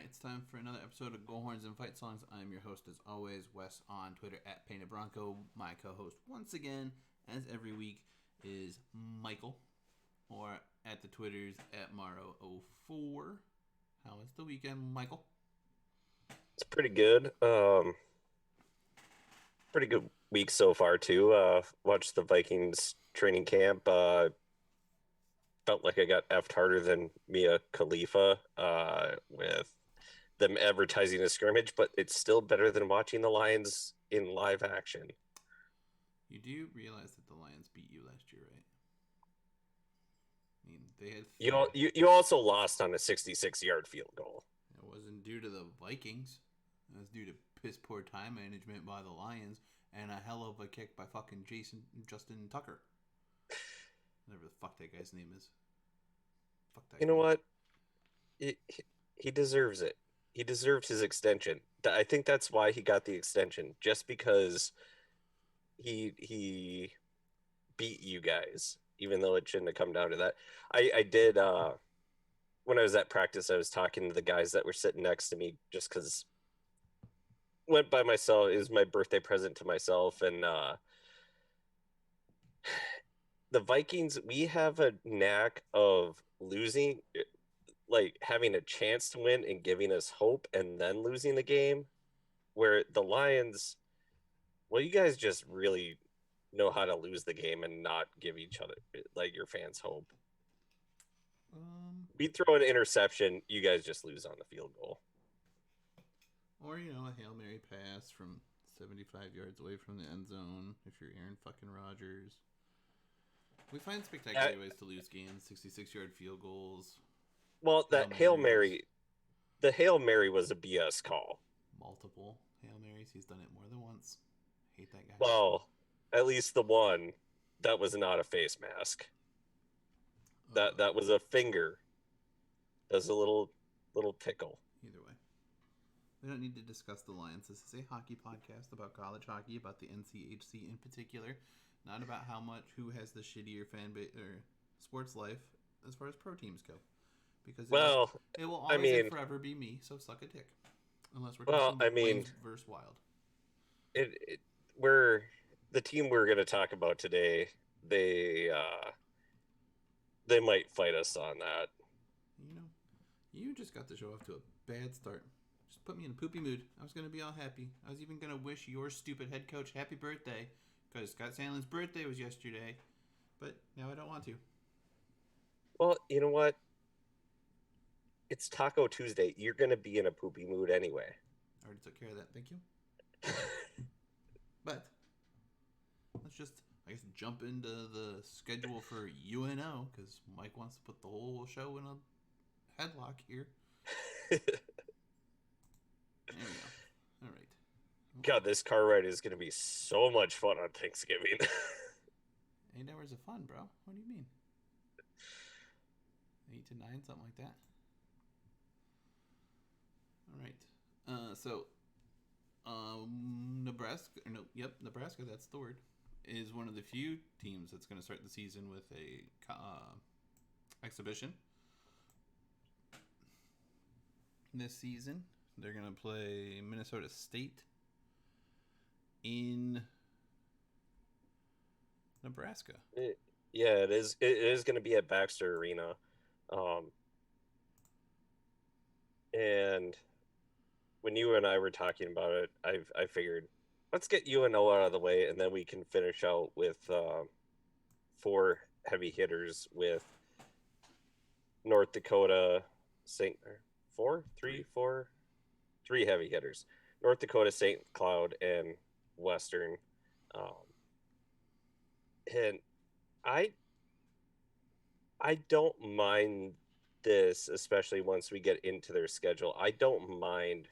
right, it's time for another episode of Go Horns and Fight Songs. I'm your host, as always, Wes on Twitter at Painted Bronco. My co-host, once again, as every week, is Michael, or at the Twitters at Maro04. How was the weekend, Michael? It's pretty good. Pretty good week so far too. Watched the Vikings training camp. Felt like I got effed harder than Mia Khalifa with them advertising a scrimmage, but it's still better than watching the Lions in live action. You do realize that the Lions beat you last year, right? I mean, they had You three. know, you also lost on a 66-yard field goal. It wasn't due to the Vikings. It was due to piss poor time management by the Lions and a hell of a kick by fucking Justin Tucker. Whatever the fuck that guy's name is. Fuck that You know guy. what? He deserves it. He deserved his extension. I think that's why he got the extension, just because he beat you guys, even though it shouldn't have come down to that. I did when I was at practice, I was talking to the guys that were sitting next to me just because went by myself. It was my birthday present to myself, and the Vikings, we have a knack of losing, like having a chance to win and giving us hope, and then losing the game. Where the Lions, well, you guys just really know how to lose the game and not give each other, like your fans, hope. Um, We throw an interception, you guys just lose on the field goal. or a Hail Mary pass from 75 yards away from the end zone if you're Aaron fucking Rodgers. We find Uh, spectacular ways to lose games. 66-yard field goals, well, Hail that Hail Marys, Mary, the Hail Mary was a BS call. multiple Hail Marys. He's done it more than once. Hate that guy. Well, at least the one that was not a face mask. That was a finger. That's a little tickle. Either way. We don't need to discuss the Lions. This is a hockey podcast about college hockey, about the NCHC in particular, not about who has the shittier fan base or sports life as far as pro teams go. Because Well, it will I always and mean, forever be me. So suck a dick, unless we're well, talking I Flames mean, versus Wild. it we're the team we're going to talk about today. They uh they might fight us on that. You know, you just got the show off to a bad start. Just put me in a poopy mood. I was gonna be all happy. I was even gonna wish your stupid head coach happy birthday because Scott Sandlin's birthday was yesterday. But now I don't want to. Well, you know what? It's Taco Tuesday. You're going to be in a poopy mood anyway. I already took care of that. Thank you. But let's just, I guess, jump into the schedule for UNO because Mike wants to put the whole show in a headlock here. There we go. All right. God, this car ride is going to be so much fun on Thanksgiving. 8 hours of fun, bro. What do you mean? 8 to 9, something like that. All right. Nebraska. Or no, yep, Nebraska. That's the word. Is one of the few teams that's going to start the season with a exhibition this season. They're going to play Minnesota State in Nebraska. Yeah, it is. It is going to be at Baxter Arena, um, and when you and I were talking about it, I figured let's get UNO out of the way, and then we can finish out with four heavy hitters with North Dakota, Saint four, three, Three. four, three heavy hitters. North Dakota, St. Cloud, and Western. Um, and I I don't mind this, especially once we get into their schedule. I don't mind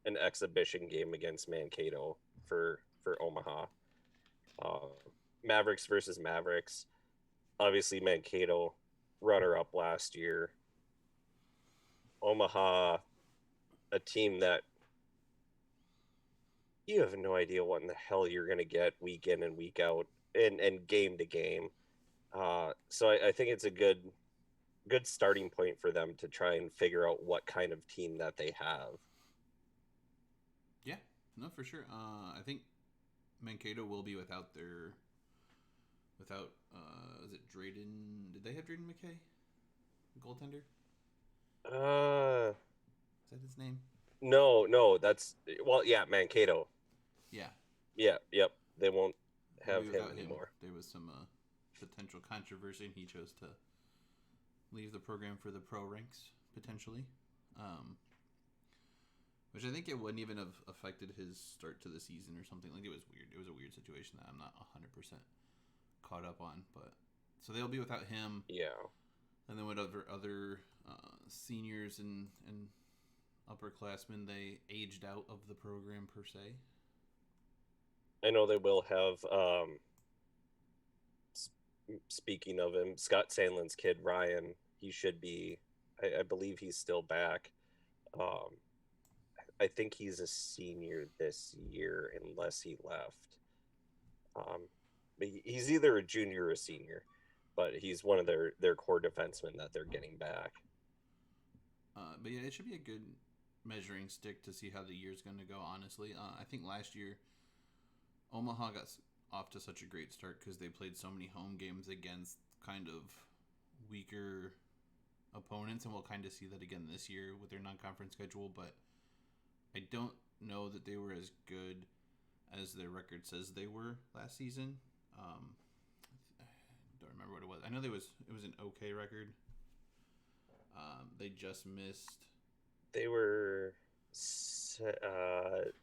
an exhibition game against Mankato for Omaha. Uh, Mavericks versus Mavericks. Obviously, Mankato runner up last year. Omaha, a team that you have no idea what in the hell you're going to get week in and week out and game to game. So I think it's a good starting point for them to try and figure out what kind of team that they have. Yeah, no, for sure. I think Mankato will be without is it Drayden? Did they have Drayden McKay, goaltender? Uh, Is that his name? no, yeah, Mankato. Yeah, Yeah, yep. They won't they'll have be him without him. anymore. There was some potential controversy, and he chose to leave the program for the pro ranks potentially, which I think it wouldn't even have affected his start to the season or something. Like, it was weird. It was a weird situation that I'm not 100% caught up on, but so they'll be without him. Yeah. And then what other seniors and upperclassmen they aged out of the program per se? I know they will have. Speaking of him, Scott Sandlin's kid Ryan, he should be. I believe he's still back. Um, I think he's a senior this year, unless he left. He's either a junior or a senior, but he's one of their core defensemen that they're getting back. But yeah, it should be a good measuring stick to see how the year's going to go. Honestly, I think last year Omaha got off to such a great start because they played so many home games against kind of weaker opponents, and we'll kind of see that again this year with their non-conference schedule. But I don't know that they were as good as their record says they were last season. I don't remember what it was. I know it was an okay record. They just missed. They were here.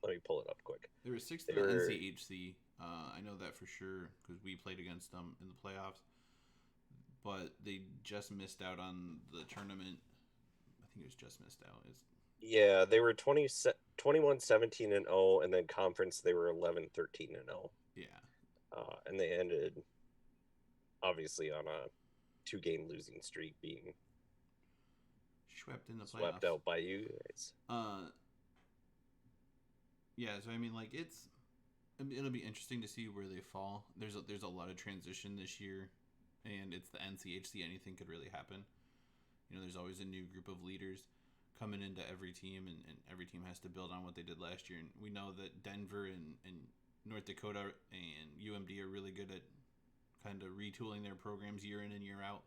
Let me pull it up quick. They were sixth in the NCHC. I know that for sure because we played against them in the playoffs. But they just missed out on the tournament. I think it was just missed out. Yeah, they were 21-17-0, and then conference they were 11-13-0. Yeah. And they ended obviously on a 2-game losing streak, being swept in the playoffs. Swept out by you guys. Yeah, so I mean, like, it'll be interesting to see where they fall. There's a lot of transition this year, and it's the NCHC. Anything could really happen. You know, there's always a new group of leaders coming into every team, and every team has to build on what they did last year. And we know that Denver and North Dakota and UMD are really good at kind of retooling their programs year in and year out.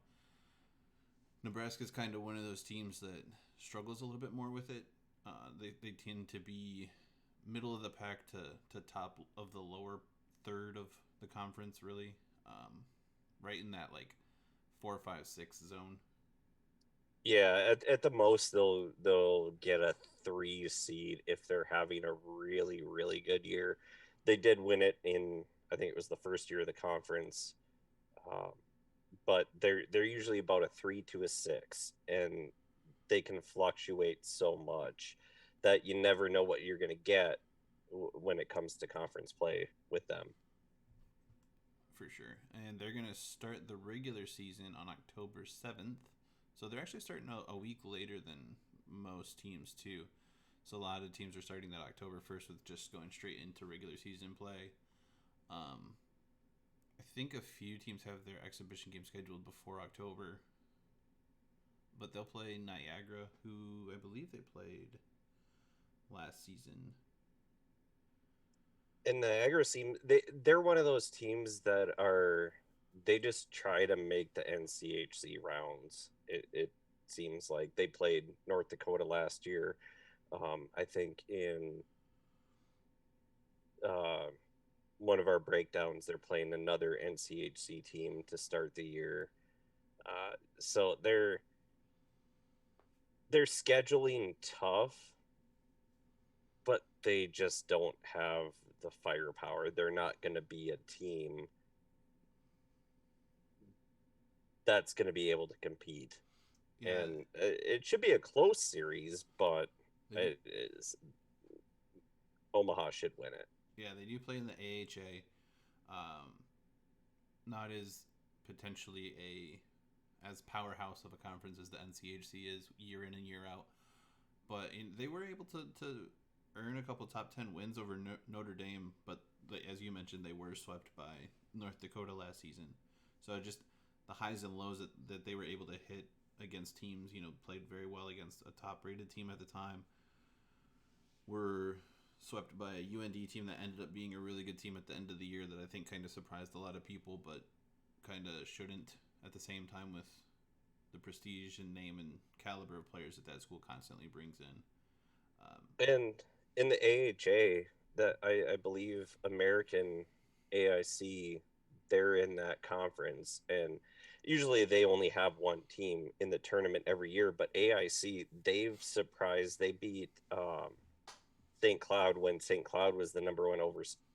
Nebraska's kind of one of those teams that struggles a little bit more with it. They tend to be middle of the pack to top of the lower third of the conference, really. Right in that, like, 4, 5, 6 zone. Yeah, at the most they'll get a 3 seed if they're having a really, really good year. They did win it in, I think it was the first year of the conference, but they're usually about a 3 to a 6, and they can fluctuate so much that you never know what you're going to get when it comes to conference play with them. For sure. And they're going to start the regular season on October 7th. So they're actually starting a week later than most teams, too. So a lot of teams are starting that October 1st with just going straight into regular season play. I think a few teams have their exhibition game scheduled before October. But they'll play Niagara, who I believe they played last season. And Niagara they're one of those teams that they just try to make the NCHC rounds. It seems like they played North Dakota last year. I think in one of our breakdowns, they're playing another NCHC team to start the year. So they're scheduling tough, but they just don't have the firepower. They're not going to be a team that's going to be able to compete. Yeah. And it should be a close series, but Omaha should win it. Yeah, they do play in the AHA. Not as potentially as powerhouse of a conference as the NCHC is year in and year out. But they were able to earn a couple top 10 wins over Notre Dame, but as you mentioned, they were swept by North Dakota last season. So just the highs and lows that they were able to hit against teams, played very well against a top-rated team at the time. Were swept by a UND team that ended up being a really good team at the end of the year that I think kind of surprised a lot of people, but kind of shouldn't at the same time with the prestige and name and caliber of players that school constantly brings in. And in the AHA, that I believe American AIC, they're in that conference, and usually they only have one team in the tournament every year. But AIC, they've surprised. They beat St. Cloud when St. Cloud was the number one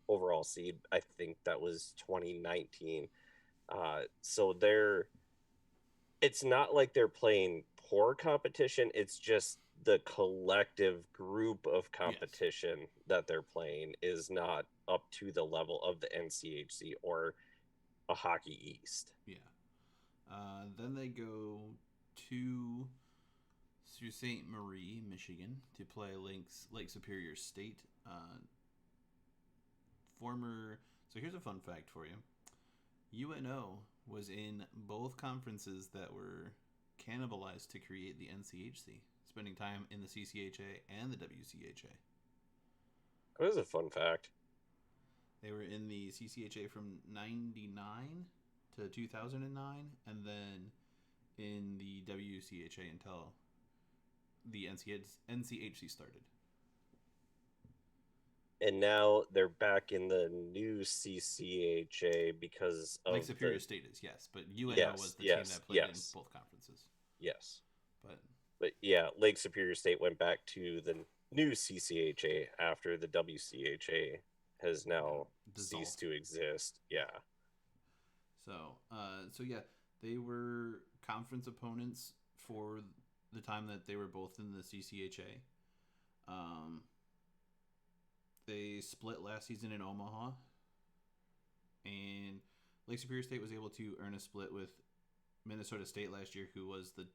overall seed. I think that was 2019. So it's not like they're playing poor competition. It's just the collective group of competition that they're playing is not up to the level of the NCHC or a Hockey East. Yeah. Then they go to Sault Ste. Marie, Michigan, to play Lake Superior State. So here's a fun fact for you. UNO was in both conferences that were cannibalized to create the NCHC, spending time in the CCHA and the WCHA. That is a fun fact. They were in the CCHA from 99 to 2009, and then in the WCHA until the NCHC started. And now they're back in the new CCHA because of Lake Superior State is, yes, but UNO was the team that played in both conferences. Yes. But yeah, Lake Superior State went back to the new CCHA after the WCHA has now ceased to exist. Yeah. So yeah, they were conference opponents for the time that they were both in the CCHA. They split last season in Omaha, and Lake Superior State was able to earn a split with Minnesota State last year, who was the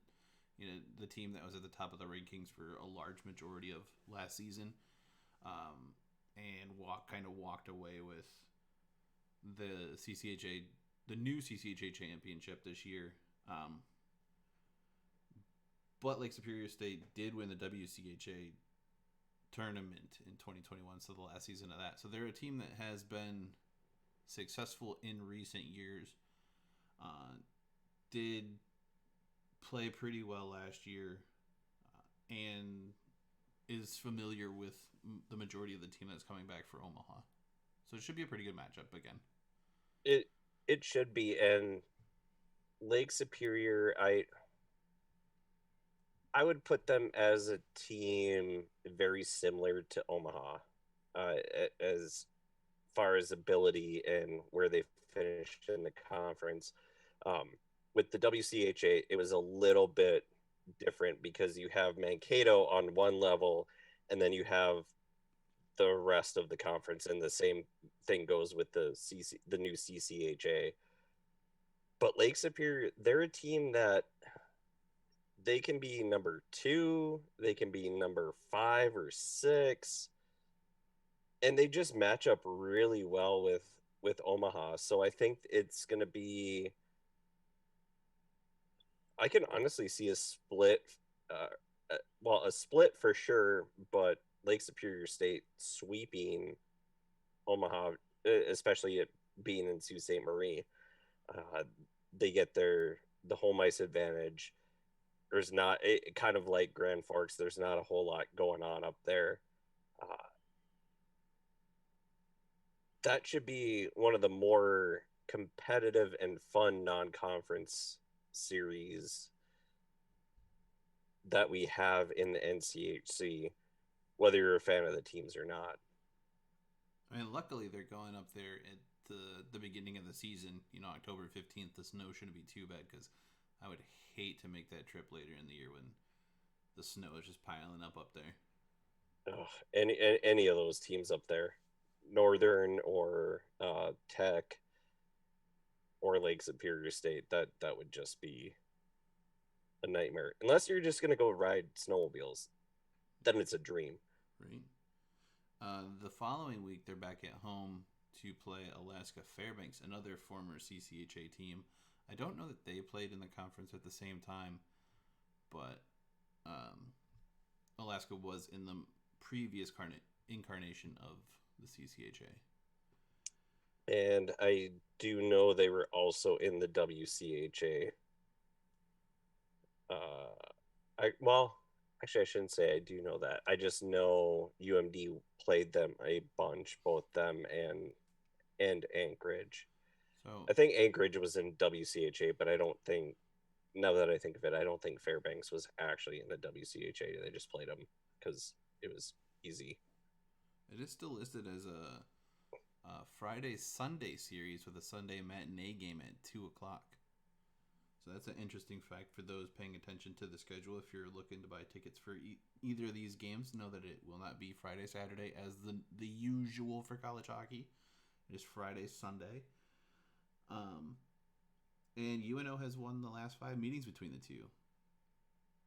team that was at the top of the rankings for a large majority of last season, and walked away with the CCHA, the new CCHA championship this year. But Lake Superior State did win the WCHA tournament in 2021, so the last season of that. So they're a team that has been successful in recent years. Did play pretty well last year, and is familiar with the majority of the team that's coming back for Omaha. So it should be a pretty good matchup again. It should be, and Lake Superior, I would put them as a team very similar to Omaha, as far as ability and where they finished in the conference. With the WCHA, it was a little bit different because you have Mankato on one level, and then you have the rest of the conference, and the same thing goes with the new CCHA. But Lake Superior, they're a team that they can be number 2, they can be number 5 or 6, and they just match up really well with Omaha. So I think it's going to be, I can honestly see a split, a split for sure, but Lake Superior State sweeping Omaha, especially it being in Sault Ste. Marie. They get the home ice advantage. There's not, kind of like Grand Forks, there's not a whole lot going on up there. That should be one of the more competitive and fun non-conference series that we have in the NCHC, whether you're a fan of the teams or not. I mean, luckily they're going up there at the beginning of the season. October 15th. The snow shouldn't be too bad, because I would hate to make that trip later in the year when the snow is just piling up there. Any of those teams up there, Northern or Tech or Lake Superior State, that would just be a nightmare. Unless you're just going to go ride snowmobiles, then it's a dream. Right. The following week, they're back at home to play Alaska Fairbanks, another former CCHA team. I don't know that they played in the conference at the same time, but um, Alaska was in the previous incarnation of the CCHA. And I do know they were also in the WCHA. Actually, I shouldn't say I do know that. I just know UMD played them a bunch, both them and Anchorage. So I think Anchorage was in WCHA, but I don't think, now that I think of it, I don't think Fairbanks was actually in the WCHA. They just played them because it was easy. it is still listed as a Friday Sunday series with a Sunday matinee game at 2 o'clock. So that's an interesting fact for those paying attention to the schedule. If you're looking to buy tickets for either of these games, know that it will not be Friday Saturday as the usual for college hockey. It is Friday Sunday. And UNO has won the last 5 meetings between the two.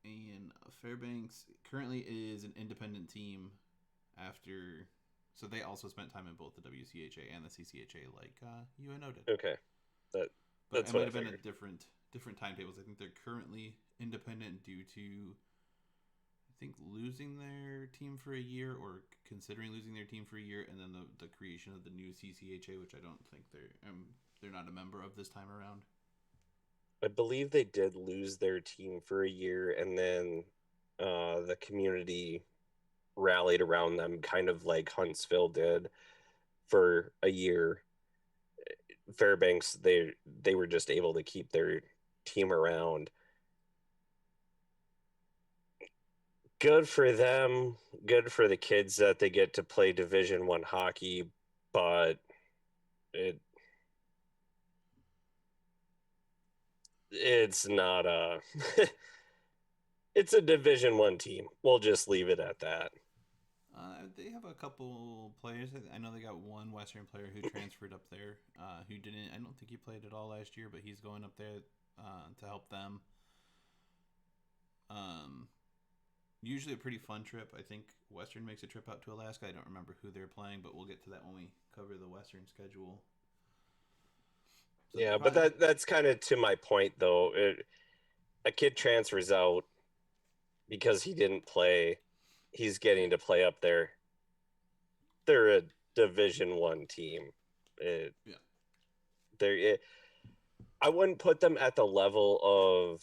And Fairbanks currently is an independent team after. So they also spent time in both the WCHA and the CCHA like UNO did. Okay. But That's it what might have I been figured. at different timetables. I think they're currently independent due to losing their team for a year or considering losing their team for a year, and then the creation of the new CCHA, which I don't think they're not a member of this time around. I believe they did lose their team for a year, and then the community rallied around them, kind of like Huntsville did for a year. Fairbanks, they were just able to keep their team around. Good for them. Good for the kids that they get to play Division One hockey, but it it's not a it's a Division One team. We'll just leave it at that. They have a couple players. I know they got one Western player who transferred up there. Who didn't? I don't think he played at all last year, but he's going up there to help them. Usually a pretty fun trip. I think Western makes a trip out to Alaska. I don't remember who they're playing, but we'll get to that when we cover the Western schedule. So yeah, but that's kind of to my point though. A kid transfers out because he didn't play. He's getting to play up there. They're a Division One team. Yeah. I wouldn't put them at the level of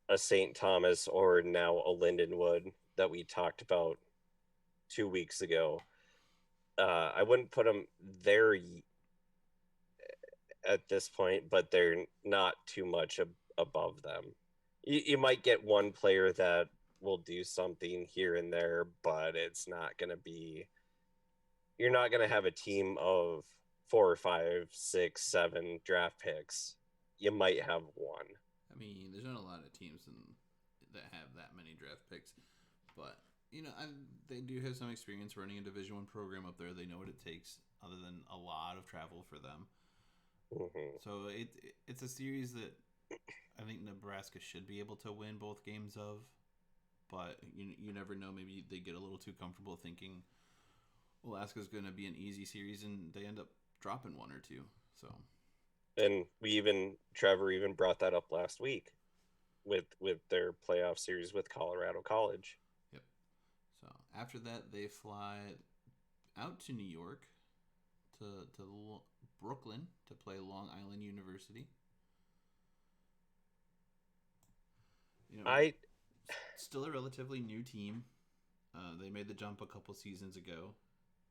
a St. Thomas or now a Lindenwood that we talked about 2 weeks ago. I wouldn't put them there at this point, but they're not too much above them. You might get one player that will do something here and there, but it's not going to be. You're not going to have a team of 4, 5, 6, 7 draft picks. You might have one. I mean, there's not a lot of teams that have that many draft picks, but they do have some experience running a Division One program up there. They know what it takes, other than a lot of travel for them. Mm-hmm. So it's a series that I think Nebraska should be able to win both games of, but you never know. Maybe they get a little too comfortable thinking Alaska's going to be an easy series, and they end up dropping one or two. So, and Trevor even brought that up last week with their playoff series with Colorado College. Yep. So after that, they fly out to New York to Brooklyn to play Long Island University. Still a relatively new team. They made the jump a couple seasons ago,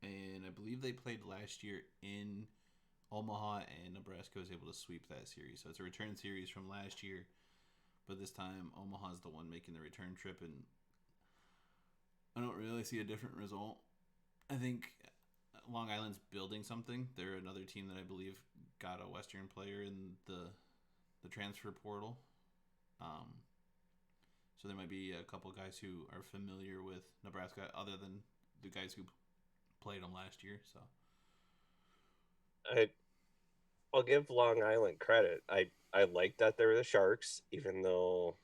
and I believe they played last year in Omaha, and Nebraska was able to sweep that series. So it's a return series from last year, but this time Omaha's the one making the return trip, and I don't really see a different result. I think Long Island's building something. They're another team that I believe got a Western player in the transfer portal. So there might be a couple guys who are familiar with Nebraska other than the guys who played them last year. So I'll give Long Island credit. I like that they're the Sharks, even though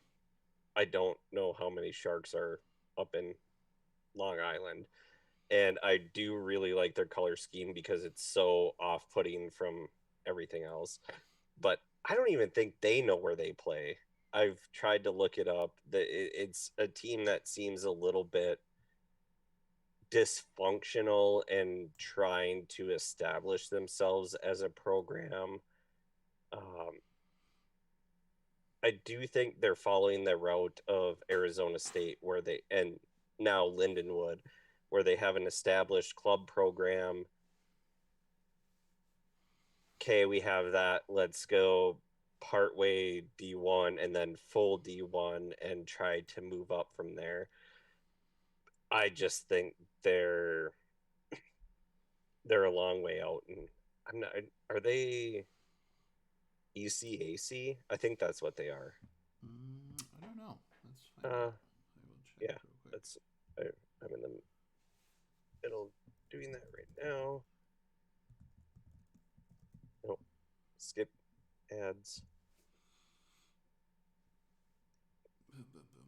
I don't know how many Sharks are up in Long Island. And I do really like their color scheme because it's so off-putting from everything else. But I don't even think they know where they play. I've tried to look it up. It's a team that seems a little bit dysfunctional and trying to establish themselves as a program. Um, I do think they're following the route of Arizona State, where they and now Lindenwood, where they have an established club program. Okay, we have that. Let's go partway D1 and then full D1 and try to move up from there. I just think they're a long way out, and I'm not. Are they ECAC? I think that's what they are. I don't know. Let's find out. I will check Yeah, real quick. that's. I'm in the middle doing that right now. Nope. Skip ads. Boom, boom, boom,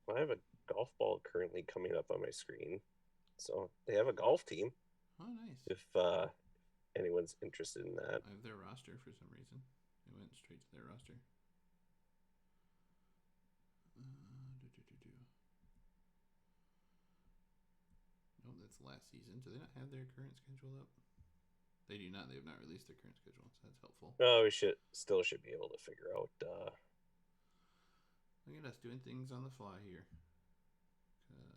boom. I have a golf ball currently coming up on my screen. So they have a golf team. Oh, nice. If anyone's interested in that. I have their roster for some reason. It went straight to their roster. Nope, that's last season. Do they not have their current schedule up? They do not. They have not released their current schedule, so that's helpful. Oh, we should be able to figure out. Look at us doing things on the fly here.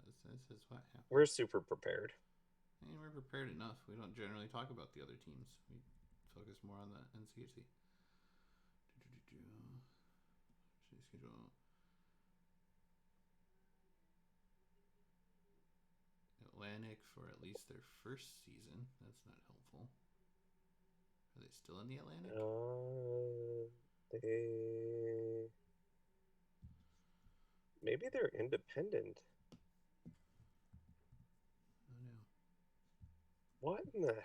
Because this is what happens. We're super prepared. And we're prepared enough. We don't generally talk about the other teams. We focus more on the NCHC. Schedule. Atlantic for at least their first season. That's not helpful. Are they still in the Atlantic? Maybe they're independent. Oh no. What in the?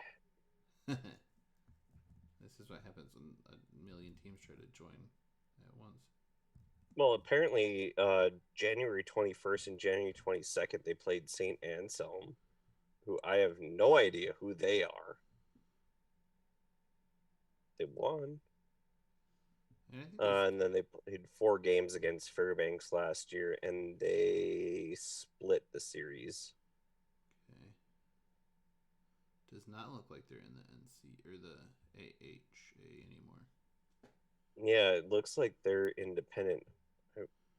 This is what happens when a million teams try to join at once. Well, apparently, January 21st and January 22nd, they played St. Anselm, who I have no idea who they are. They won. And then they played 4 games against Fairbanks last year, and they split the series. Okay. Does not look like they're in the NC or the AHA anymore. Yeah, it looks like they're independent.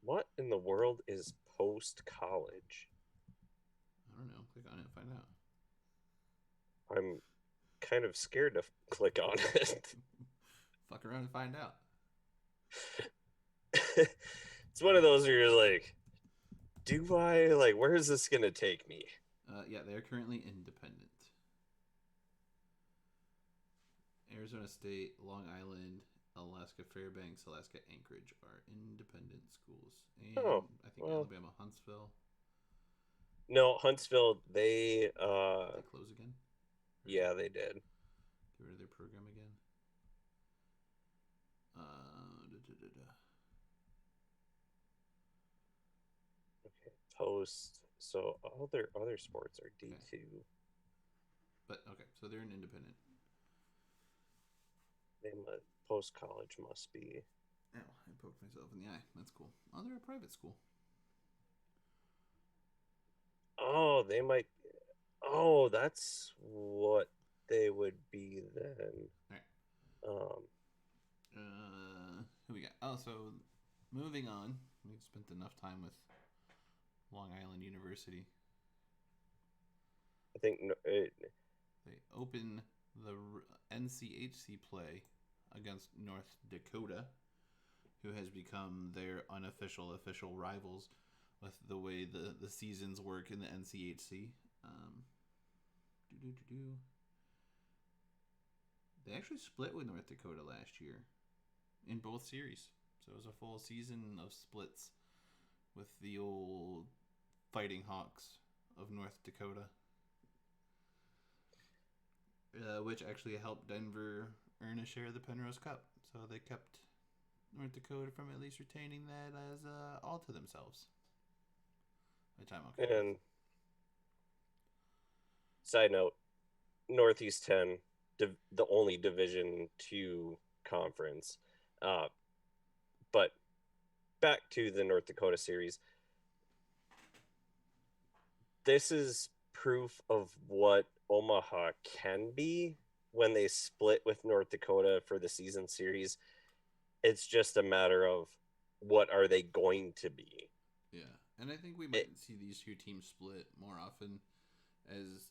What in the world is post-college? I don't know. Click on it and find out. I'm kind of scared to click on it. Fuck around and find out. It's one of those where you're like, do I, like, where is this going to take me? Yeah, they're currently independent. Arizona State, Long Island, Alaska Fairbanks, Alaska Anchorage are independent schools. And I think Alabama Huntsville. No, Huntsville, they close again? Yeah, they did. Get rid of their program again. Okay, post. So all their other sports are D2. Okay. But okay, so they're an independent. They post college must be. Oh, I poked myself in the eye. That's cool. Oh, they're a private school. Oh, they might. Oh, that's what they would be then. All right. Who we got? Oh, so moving on. We've spent enough time with Long Island University. I think they open the NCHC play against North Dakota, who has become their unofficial official rivals with the way the seasons work in the NCHC. They actually split with North Dakota last year in both series. So it was a full season of splits with the old Fighting Hawks of North Dakota. Which actually helped Denver earn a share of the Penrose Cup. So they kept North Dakota from at least retaining that as all to themselves. Which I'm okay with. Side note, Northeast 10 the only Division II conference. Uh, but back to the North Dakota series, this is proof of what Omaha can be when they split with North Dakota for the season series. It's just a matter of what are they going to be. Yeah, and I think we It, might see these two teams split more often as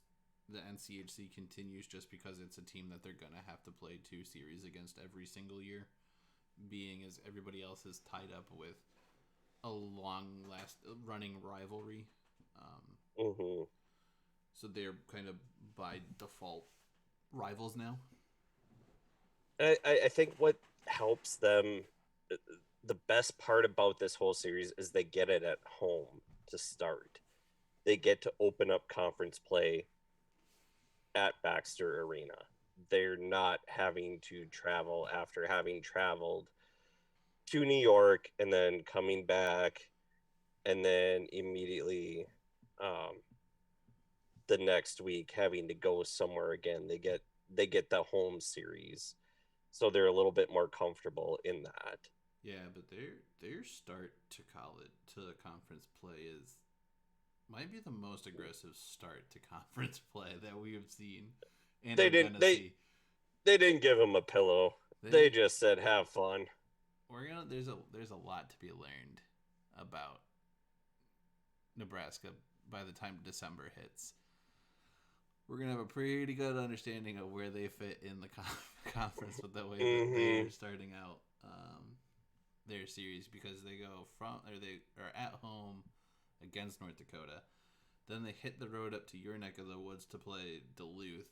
the NCHC continues, just because it's a team that they're gonna have to play two series against every single year, being as everybody else is tied up with a long last running rivalry. Um, mm-hmm. so they're kind of by default rivals now. I think what helps them, the best part about this whole series is they get it at home to start. They get to open up conference play at Baxter Arena. They're not having to travel after having traveled to New York and then coming back and then immediately um, the next week having to go somewhere again. They get the home series, so they're a little bit more comfortable in that. Yeah, but their start to college to the conference play is might be the most aggressive start to conference play that we have seen and They are didn't gonna they see. they didn't give him a pillow. They They just said have fun. we're gonna there's a lot to be learned about Nebraska by the time December hits. We're gonna have a pretty good understanding of where they fit in the conference with the way that Mm-hmm. they're starting out their series, because they go from or they are at home against North Dakota. Then they hit the road up to your neck of the woods to play Duluth,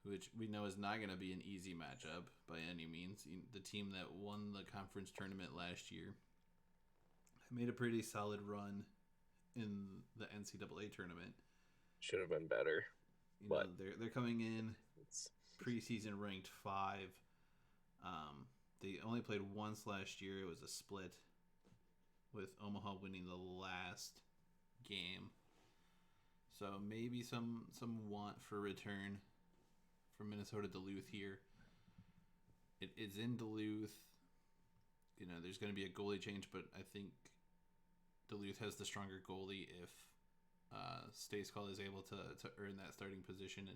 which we know is not going to be an easy matchup by any means. The team that won the conference tournament last year made a pretty solid run in the NCAA tournament. Should have been better, You know, but they're coming in it's preseason ranked 5. They only played once last year. It was a split with Omaha winning the last game. So maybe some want for return from Minnesota Duluth here. It is in Duluth. You know, there's going to be a goalie change, but I think Duluth has the stronger goalie if Stayskull is able to earn that starting position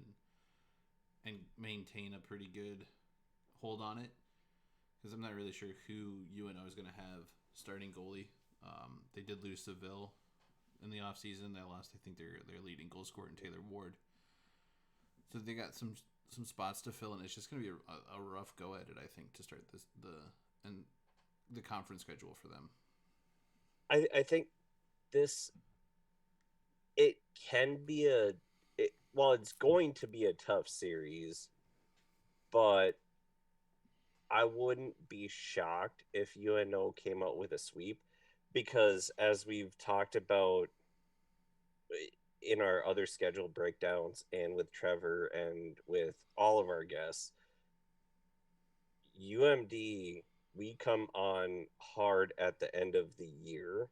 and maintain a pretty good hold on it. Because I'm not really sure who UNO is going to have starting goalie. They did lose Seville in the offseason. They lost, I think, their leading goal scorer in Taylor Ward. So they got some spots to fill, and it's just going to be a rough go at it, I think, to start the conference schedule for them. I think this it can be well, it's going to be a tough series, but I wouldn't be shocked if UNO came out with a sweep because as we've talked about in our other schedule breakdowns and with Trevor and with all of our guests, UMD, we come on hard at the end of the year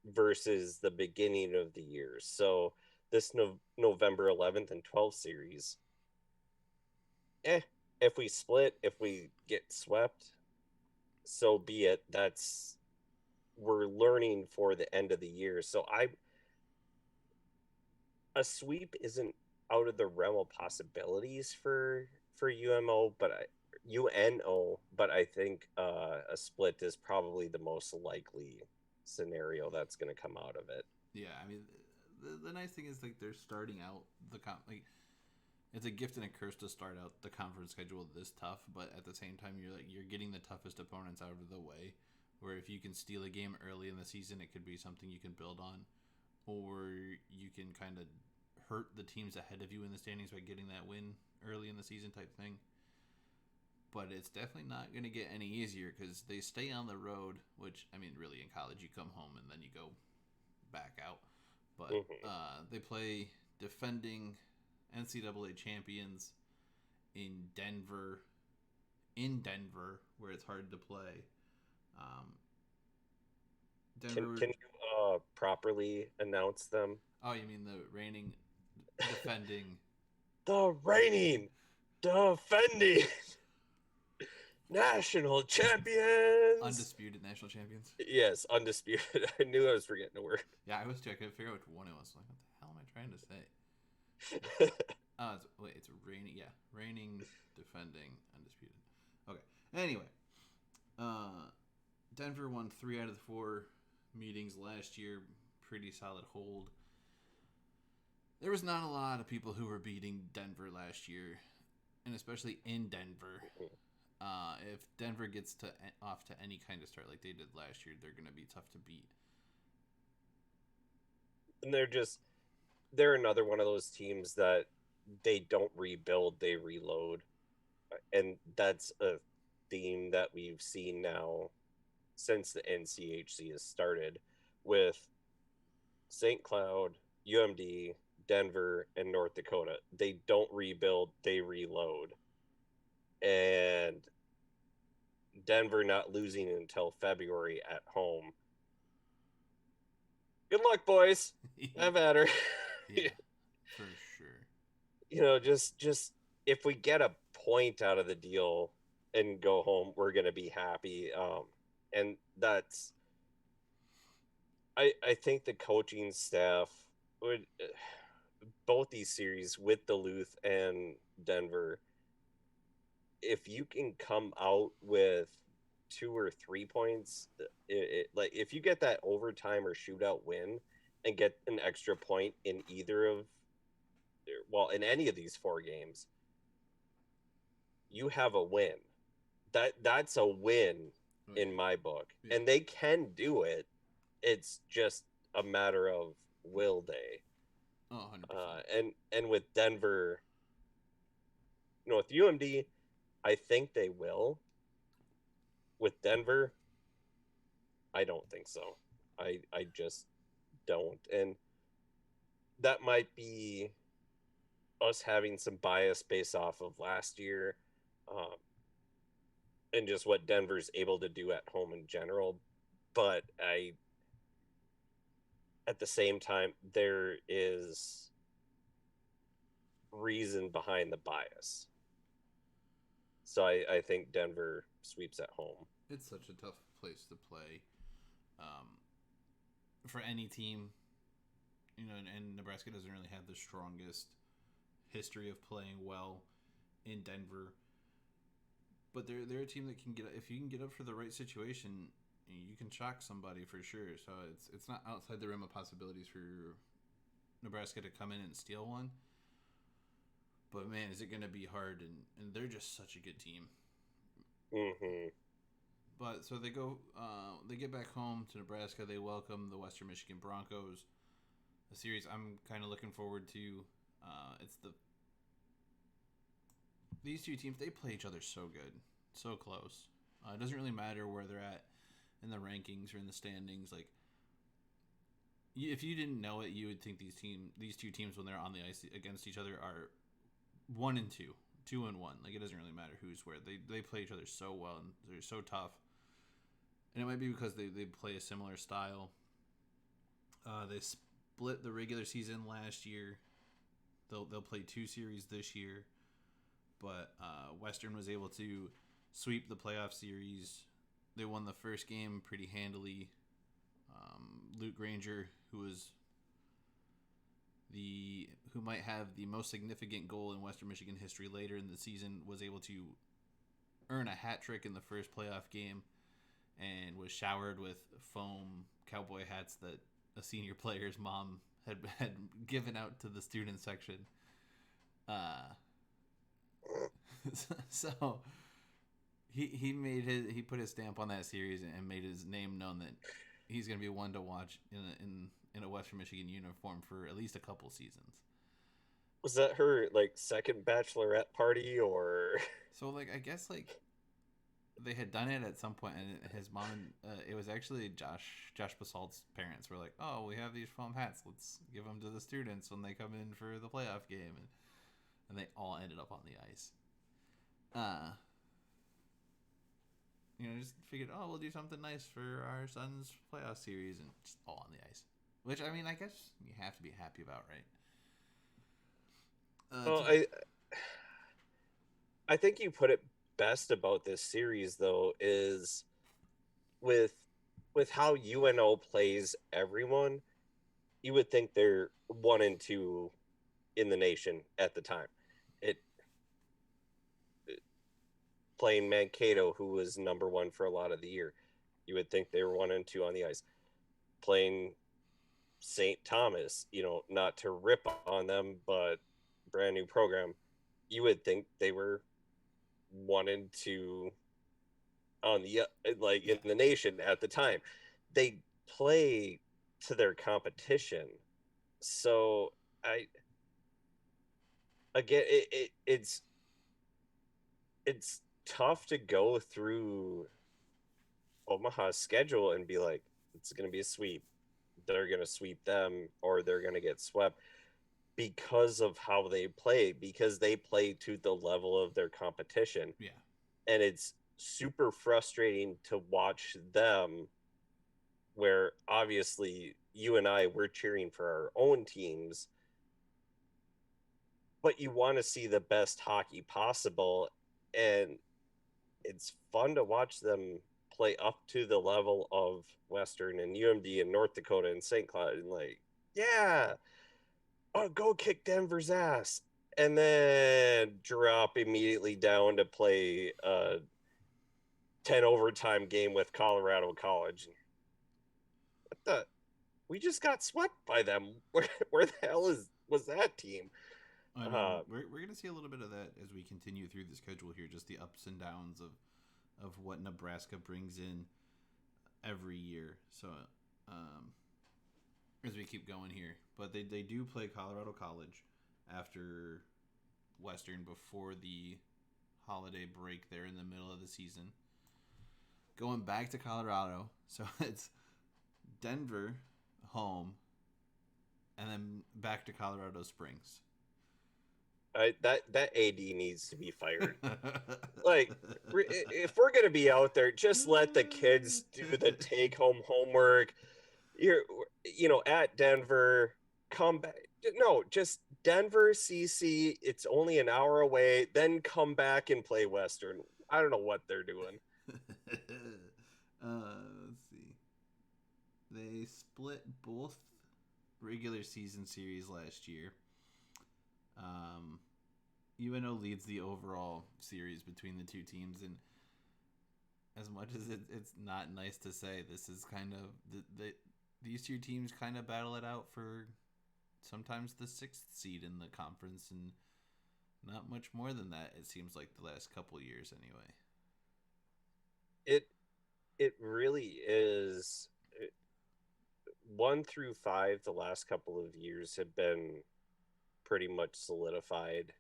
versus the beginning of the year. So this November 11th and 12th series, if we split, if we get swept, so be it. We're learning for the end of the year. So a sweep isn't out of the realm of possibilities for UMO, but UNO, but I think a split is probably the most likely scenario that's going to come out of it. Yeah, I mean, the nice thing is like they're starting out like it's a gift and a curse to start out the conference schedule this tough, but at the same time you're getting the toughest opponents out of the way. Where if you can steal a game early in the season, it could be something you can build on, or you can kind of hurt the teams ahead of you in the standings by getting that win early in the season type thing. But it's definitely not going to get any easier because they stay on the road, which, I mean, really in college, you come home and then you go back out. But Mm-hmm. they play defending NCAA champions in Denver, where it's hard to play. Um, Denver. Can you properly announce them? Oh, you mean the reigning, defending the reigning, defending national champions. Undisputed national champions. Yes, undisputed. I knew I was forgetting a word. Yeah, I was too. I couldn't figure out which one it was. Like, what the hell am I trying to say? It's reigning. Yeah, reigning, defending, undisputed. Okay. Anyway, Denver won 3 out of the 4 meetings last year. Pretty solid hold. There was not a lot of people who were beating Denver last year, and especially in Denver. If Denver gets off to any kind of start like they did last year, they're going to be tough to beat. And they're another one of those teams that they don't rebuild, they reload. And that's a theme that we've seen now since the NCHC has started with St. Cloud, UMD, Denver, and North Dakota. They don't rebuild, they reload. And Denver not losing until February at home. Good luck, boys. Have at her. Yeah, for sure. Just if we get a point out of the deal and go home, we're gonna be happy. And that's, I think the coaching staff would, both these series with Duluth and Denver, if you can come out with 2 or 3 points, like if you get that overtime or shootout win and get an extra point in in any of these 4 games, you have a win. That's a win in my book. Yeah. And they can do it. It's just a matter of will they. Oh, 100%. And with Denver, with UMD, I think they will. With Denver, I don't think so. I just don't. And that might be us having some bias based off of last year, and just what Denver's able to do at home in general. But at the same time, there is reason behind the bias. So I think Denver sweeps at home. It's such a tough place to play for any team. And Nebraska doesn't really have the strongest history of playing well in Denver. But they're a team that can if you can get up for the right situation, you can shock somebody for sure. So it's not outside the realm of possibilities for Nebraska to come in and steal one. But man, is it going to be hard? And they're just such a good team. Mm-hmm. But so they get back home to Nebraska. They welcome the Western Michigan Broncos. A series I'm kind of looking forward to. These two teams, they play each other so good, so close. It doesn't really matter where they're at in the rankings or in the standings. Like, if you didn't know it, you would think these two teams, when they're on the ice against each other, are 1-2, 2-1. Like, it doesn't really matter who's where. They play each other so well, and they're so tough. And it might be because they play a similar style. They split the regular season last year. They'll play 2 series this year. But Western was able to sweep the playoff series. They won the first game pretty handily. Luke Granger, who might have the most significant goal in Western Michigan history later in the season, was able to earn a hat trick in the first playoff game and was showered with foam cowboy hats that a senior player's mom had given out to the student section. So he put his stamp on that series and made his name known that he's going to be one to watch in a Western Michigan uniform for at least a couple seasons. Was that her second bachelorette party, or? So I guess they had done it at some point, and his mom, it was actually Josh Basalt's parents were like, oh, we have these foam hats, let's give them to the students when they come in for the playoff game, and they all ended up on the ice. Just figured, we'll do something nice for our son's playoff series, and just all on the ice. Which, I guess you have to be happy about, right? Well, I think you put it best about this series though is with how UNO plays everyone, you would think they're 1 and 2 in the nation at the time. It playing Mankato, who was number 1 for a lot of the year, you would think they were 1 and 2 on the ice. Playing St. Thomas, not to rip on them, but brand new program, you would think they were 1 and 2 on the in the nation at the time. They play to their competition, so I again it's tough to go through Omaha's schedule and be like, it's going to be a sweep. They're going to sweep them or they're going to get swept because of how they play, because they play to the level of their competition. Yeah. And it's super frustrating to watch them, where obviously you and I, we're cheering for our own teams, but you want to see the best hockey possible. And it's fun to watch them play up to the level of Western and UMD and North Dakota and St. Cloud, and yeah, oh, go kick Denver's ass, and then drop immediately down to play a 10 overtime game with Colorado College. What the? We just got swept by them. Where the hell was that team? I know. We're going to see a little bit of that as we continue through the schedule here, just the ups and downs of what Nebraska brings in every year. So as we keep going here. But they do play Colorado College after Western before the holiday break there in the middle of the season. Going back to Colorado. So it's Denver home and then back to Colorado Springs. That AD needs to be fired. If we're gonna be out there, just let the kids do the take home homework. You're at Denver, come back. No, just Denver, CC. It's only an hour away. Then come back and play Western. I don't know what they're doing. Let's see. They split both regular season series last year. UNO leads the overall series between the two teams, and as much as it's not nice to say, this is kind of these two teams kind of battle it out for sometimes the 6th seed in the conference, and not much more than that. It seems like the last couple years, anyway. It really is. 1 through 5, the last couple of years have been pretty much solidified,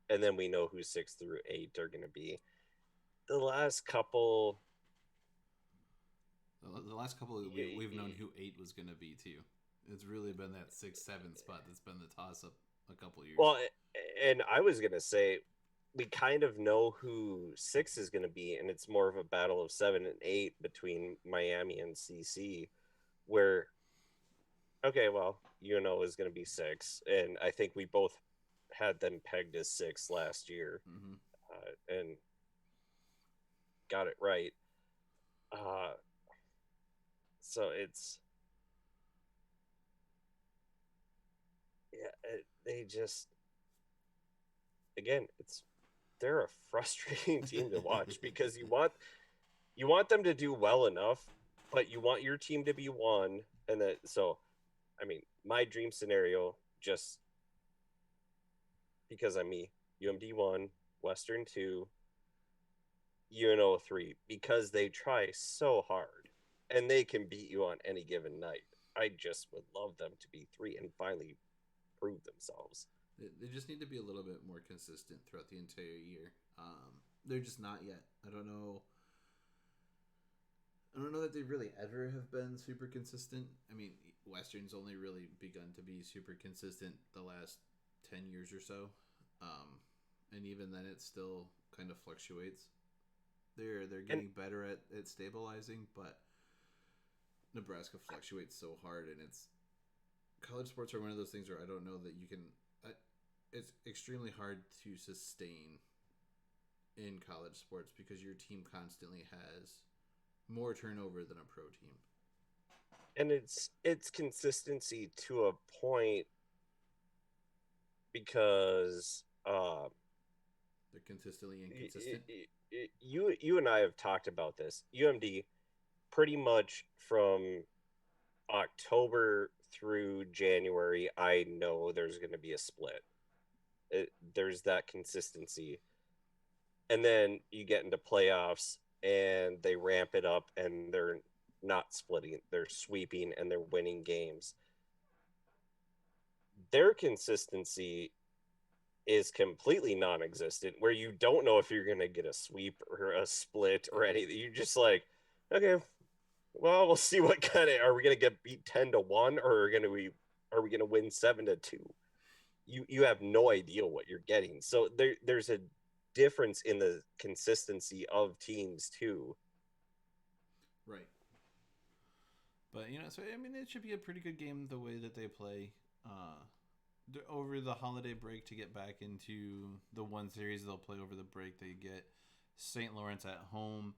and then we know who 6 through 8 are going to be. The last couple we've known who 8 was going to be too. It's really been that 6-7 spot that's been the toss up a couple years. Well, and I was going to say, we kind of know who 6 is going to be, and it's more of a battle of 7 and 8 between Miami and CC, where, okay, well, UNO is going to be 6, and I think we both had them pegged as 6 last year, and got it right. So it's, they just, again, they're a frustrating team to watch because you want them to do well enough, but you want your team to be 1, and that. So, I mean, my dream scenario, just because I'm me, UMD 1, Western 2, UNO 3, because they try so hard and they can beat you on any given night. I just would love them to be 3 and finally prove themselves. They just need to be a little bit more consistent throughout the entire year. They're just not yet. I don't know that they really ever have been super consistent. I mean, Western's only really begun to be super consistent the last 10 years or so. And even then, it still kind of fluctuates. They're getting better at stabilizing, but Nebraska fluctuates so hard, and it's college sports are one of those things where I don't know that you can. it's extremely hard to sustain in college sports because your team constantly has more turnover than a pro team. And it's consistency to a point because they're consistently inconsistent. You and I have talked about this. UMD pretty much from October through January, I know there's going to be a split. There's that consistency. And then you get into playoffs and they ramp it up and they're not splitting, they're sweeping and they're winning games. Their consistency is completely non-existent, where you don't know if you're going to get a sweep or a split or anything. You're just like, okay, well, we'll see what kind of, are we going to get beat 10-1 or are we going to win 7-2? You have no idea what you're getting. So there's a difference in the consistency of teams too. Right. But so I mean, it should be a pretty good game the way that they play. Over the holiday break to get back into the one series they'll play over the break. They get St. Lawrence at home.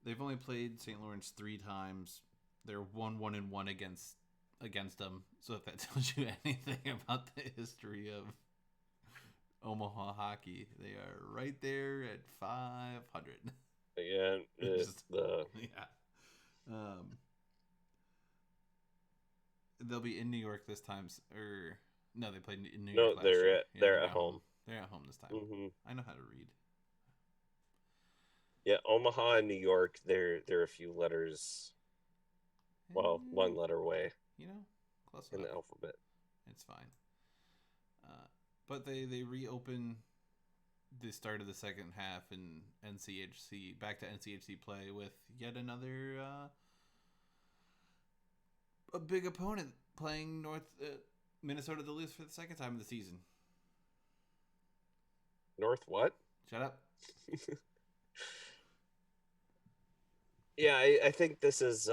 They've only played St. Lawrence 3 times. They're 1-1-1 against them. So if that tells you anything about the history of Omaha hockey, they are right there at 500. Yeah, They'll be in New York this time, or no? They played in New no, York last year. They're at home. They're at home this time. Mm-hmm. I know how to read. Yeah, Omaha and New York, they're a few letters. Well, one letter away. Close in enough. The alphabet. It's fine. But they reopen the start of the second half in NCHC, back to NCHC play with yet another a big opponent playing Minnesota Duluth for the second time of the season. North what? Shut up. Yeah, I think this is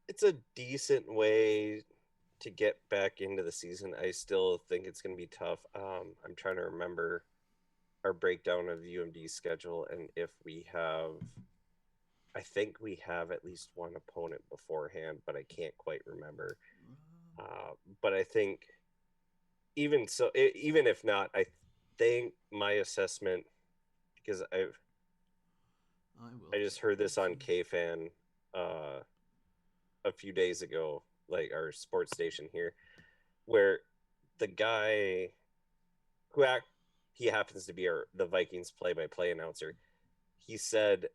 it's a decent way to get back into the season. I still think it's going to be tough. I'm trying to remember our breakdown of UMD's schedule and if we have, I think we have at least one opponent beforehand, but I can't quite remember. But I think even if not, I think my assessment, because I just heard this on KFan a few days ago, like our sports station here, where the guy he happens to be the Vikings play-by-play announcer, he said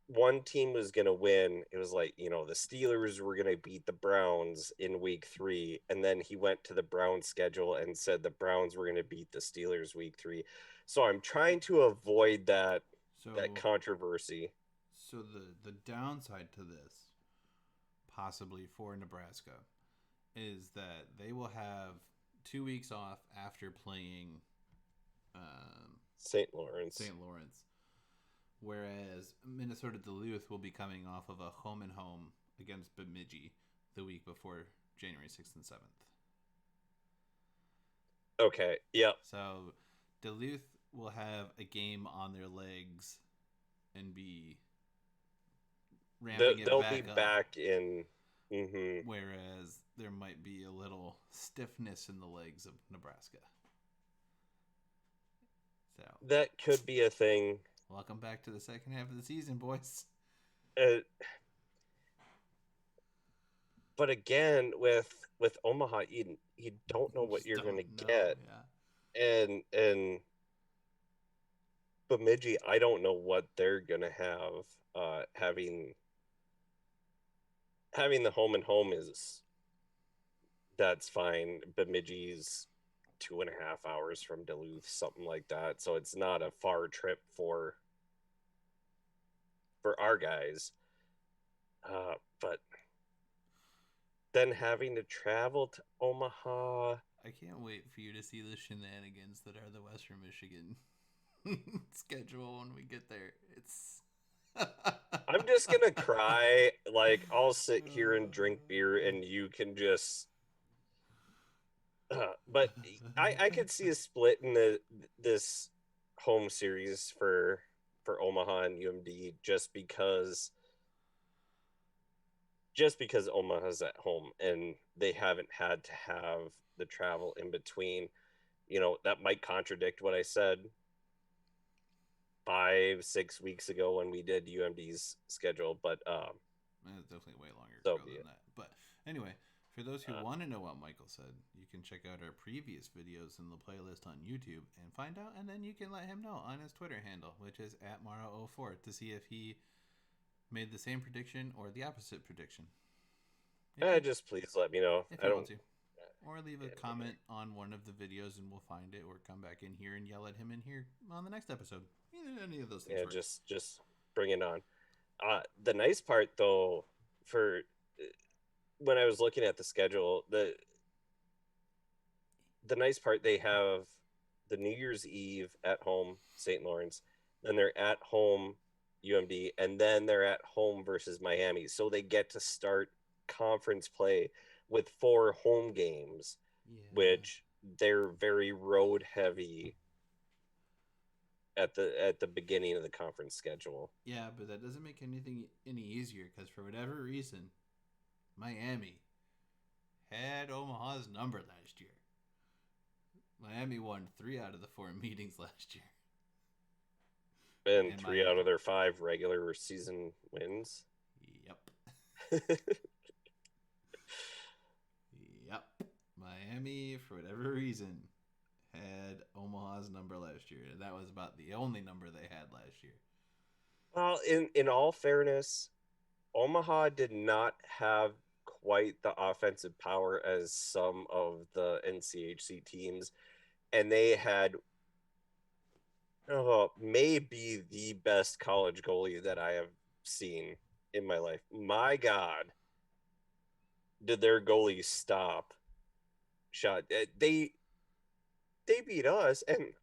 one team was going to win. It was like, the Steelers were going to beat the Browns in week 3. And then he went to the Browns schedule and said the Browns were going to beat the Steelers week 3. So I'm trying to avoid that controversy. So the downside to this, possibly for Nebraska, is that they will have 2 weeks off after playing St. Lawrence. Whereas Minnesota Duluth will be coming off of a home and home against Bemidji the week before January 6th and 7th. Okay, yep. So Duluth will have a game on their legs and be ramping They'll it back be up. Back in. Mm-hmm. Whereas there might be a little stiffness in the legs of Nebraska. So that could be a thing. Welcome back to the second half of the season, boys. But again, with Omaha, you don't know what you're going to get. Yeah. And Bemidji, I don't know what they're going to have. Having the home and home that's fine. Bemidji's 2.5 hours from Duluth, something like that. So it's not a far trip for our guys. But then having to travel to Omaha. I can't wait for you to see the shenanigans that are the Western Michigan schedule when we get there. It's I'm just gonna cry. Like, I'll sit here and drink beer and you can just But I could see a split in this home series for Omaha and UMD just because Omaha's at home and they haven't had to have the travel in between. That might contradict what I said 5-6 weeks ago when we did UMD's schedule, but It's definitely way longer so ago be than it. that. But anyway, for those who want to know what Michael said, you can check out our previous videos in the playlist on YouTube and find out, and then you can let him know on his Twitter handle, which is @Maro04, to see if he made the same prediction or the opposite prediction. Just please let me know. If I you don't. want to. Or leave a comment on one of the videos and we'll find it, or come back in here and yell at him in here on the next episode. Either any of those things. Yeah, work. just bring it on. The nice part though, for when I was looking at the schedule, the nice part, they have the New Year's Eve at home, St. Lawrence, then they're at home UMD, and then they're at home versus Miami. So they get to start conference play with 4 home games, which they're very road heavy at the beginning of the conference schedule. Yeah, but that doesn't make anything any easier, because for whatever reason, Miami had Omaha's number last year. Miami won 3 out of the 4 meetings last year. And 3 out of their 5 regular season wins. Yep. Yep. Miami, for whatever reason, had Omaha's number last year. And that was about the only number they had last year. Well, in all fairness, Omaha did not have quite the offensive power as some of the NCHC teams, and they had maybe the best college goalie that I have seen in my life. My God, did their goalie stop shot? They beat us, and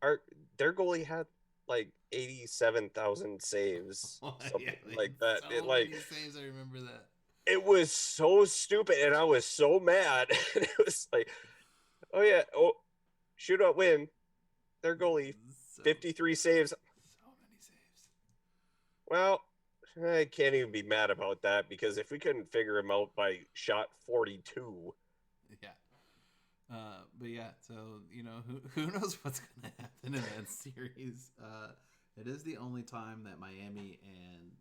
their goalie had like 87,000 saves, something like that. Many saves, I remember that. It was so stupid, and I was so mad. And it was like, oh yeah, shootout win. Their goalie, 53 saves. So many saves. Well, I can't even be mad about that, because if we couldn't figure him out by shot 42. Yeah. But yeah, so, who knows what's going to happen in that series. It is the only time that Miami and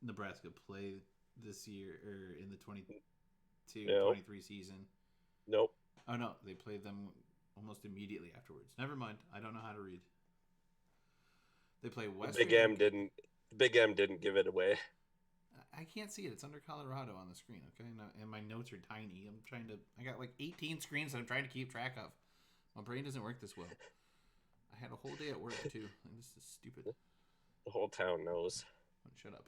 Nebraska play this year, or in the 22-23 season. Nope. Oh, no, they played them almost immediately afterwards. Never mind. I don't know how to read. They play Western. Big M didn't give it away. I can't see it. It's under Colorado on the screen, okay? And my notes are tiny. I got like 18 screens that I'm trying to keep track of. My brain doesn't work this well. I had a whole day at work, too. And this is stupid. The whole town knows. Shut up.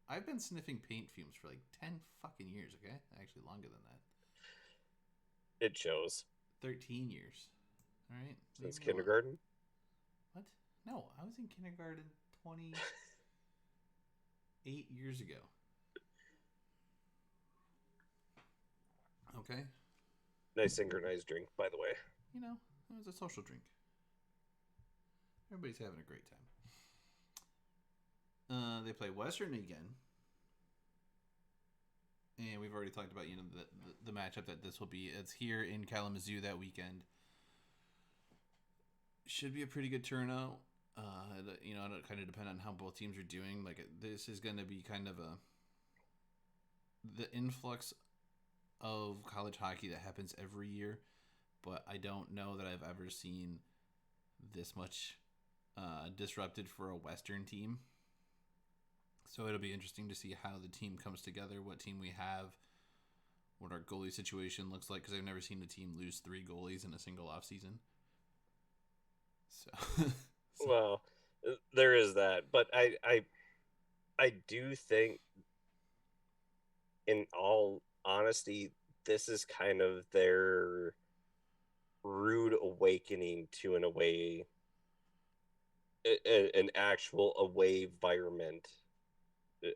I've been sniffing paint fumes for like 10 fucking years, okay? Actually, longer than that. It shows. 13 years. All right? Since kindergarten? What? No, I was in kindergarten 28 years ago. Okay? Nice synchronized drink, by the way. It was a social drink. Everybody's having a great time. They play Western again. And we've already talked about, the matchup that this will be. It's here in Kalamazoo that weekend. Should be a pretty good turnout. It'll kind of depend on how both teams are doing. Like, this is going to be kind of the influx of college hockey that happens every year. But I don't know that I've ever seen this much disrupted for a Western team. So it'll be interesting to see how the team comes together, what team we have, what our goalie situation looks like, because I've never seen a team lose 3 goalies in a single offseason. So well, there is that, but I do think, in all honesty, this is kind of their rude awakening to an actual away environment,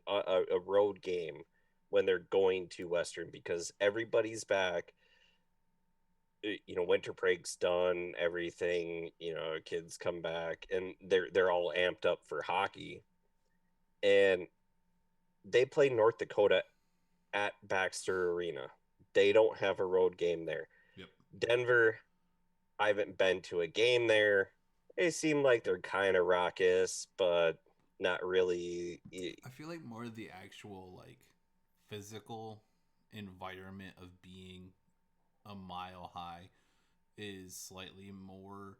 a road game, when they're going to Western, because everybody's back. winter break's done, everything, kids come back and they're all amped up for hockey, and they play North Dakota at Baxter Arena. They don't have a road game there. Yep. Denver, I haven't been to a game there. They seem like they're kind of raucous, but not really. I feel like more of the actual like physical environment of being a mile high is slightly more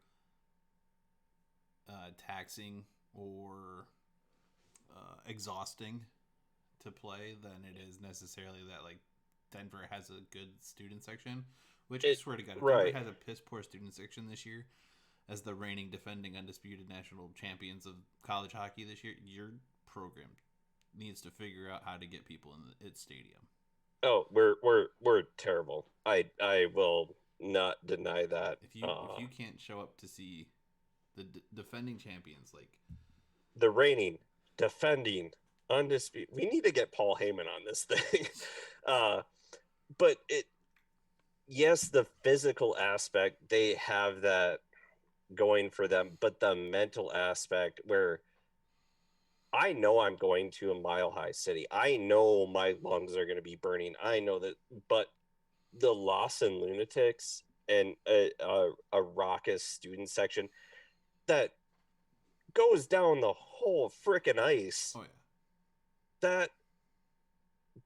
taxing or exhausting to play than it is necessarily that like Denver has a good student section, which I swear to God, if right. Denver has a piss poor student section this year, as the reigning defending undisputed national champions of college hockey this year, your program needs to figure out how to get people in its stadium. Oh, we're terrible. I will not deny that. If you can't show up to see the defending champions, like the reigning, defending, undisputed. We need to get Paul Heyman on this thing. But yes, the physical aspect, they have that going for them, but the mental aspect where I know I'm going to a mile high city. I know my lungs are going to be burning. I know that, but the Lawson Lunatics and a raucous student section that goes down the whole freaking ice. Oh yeah.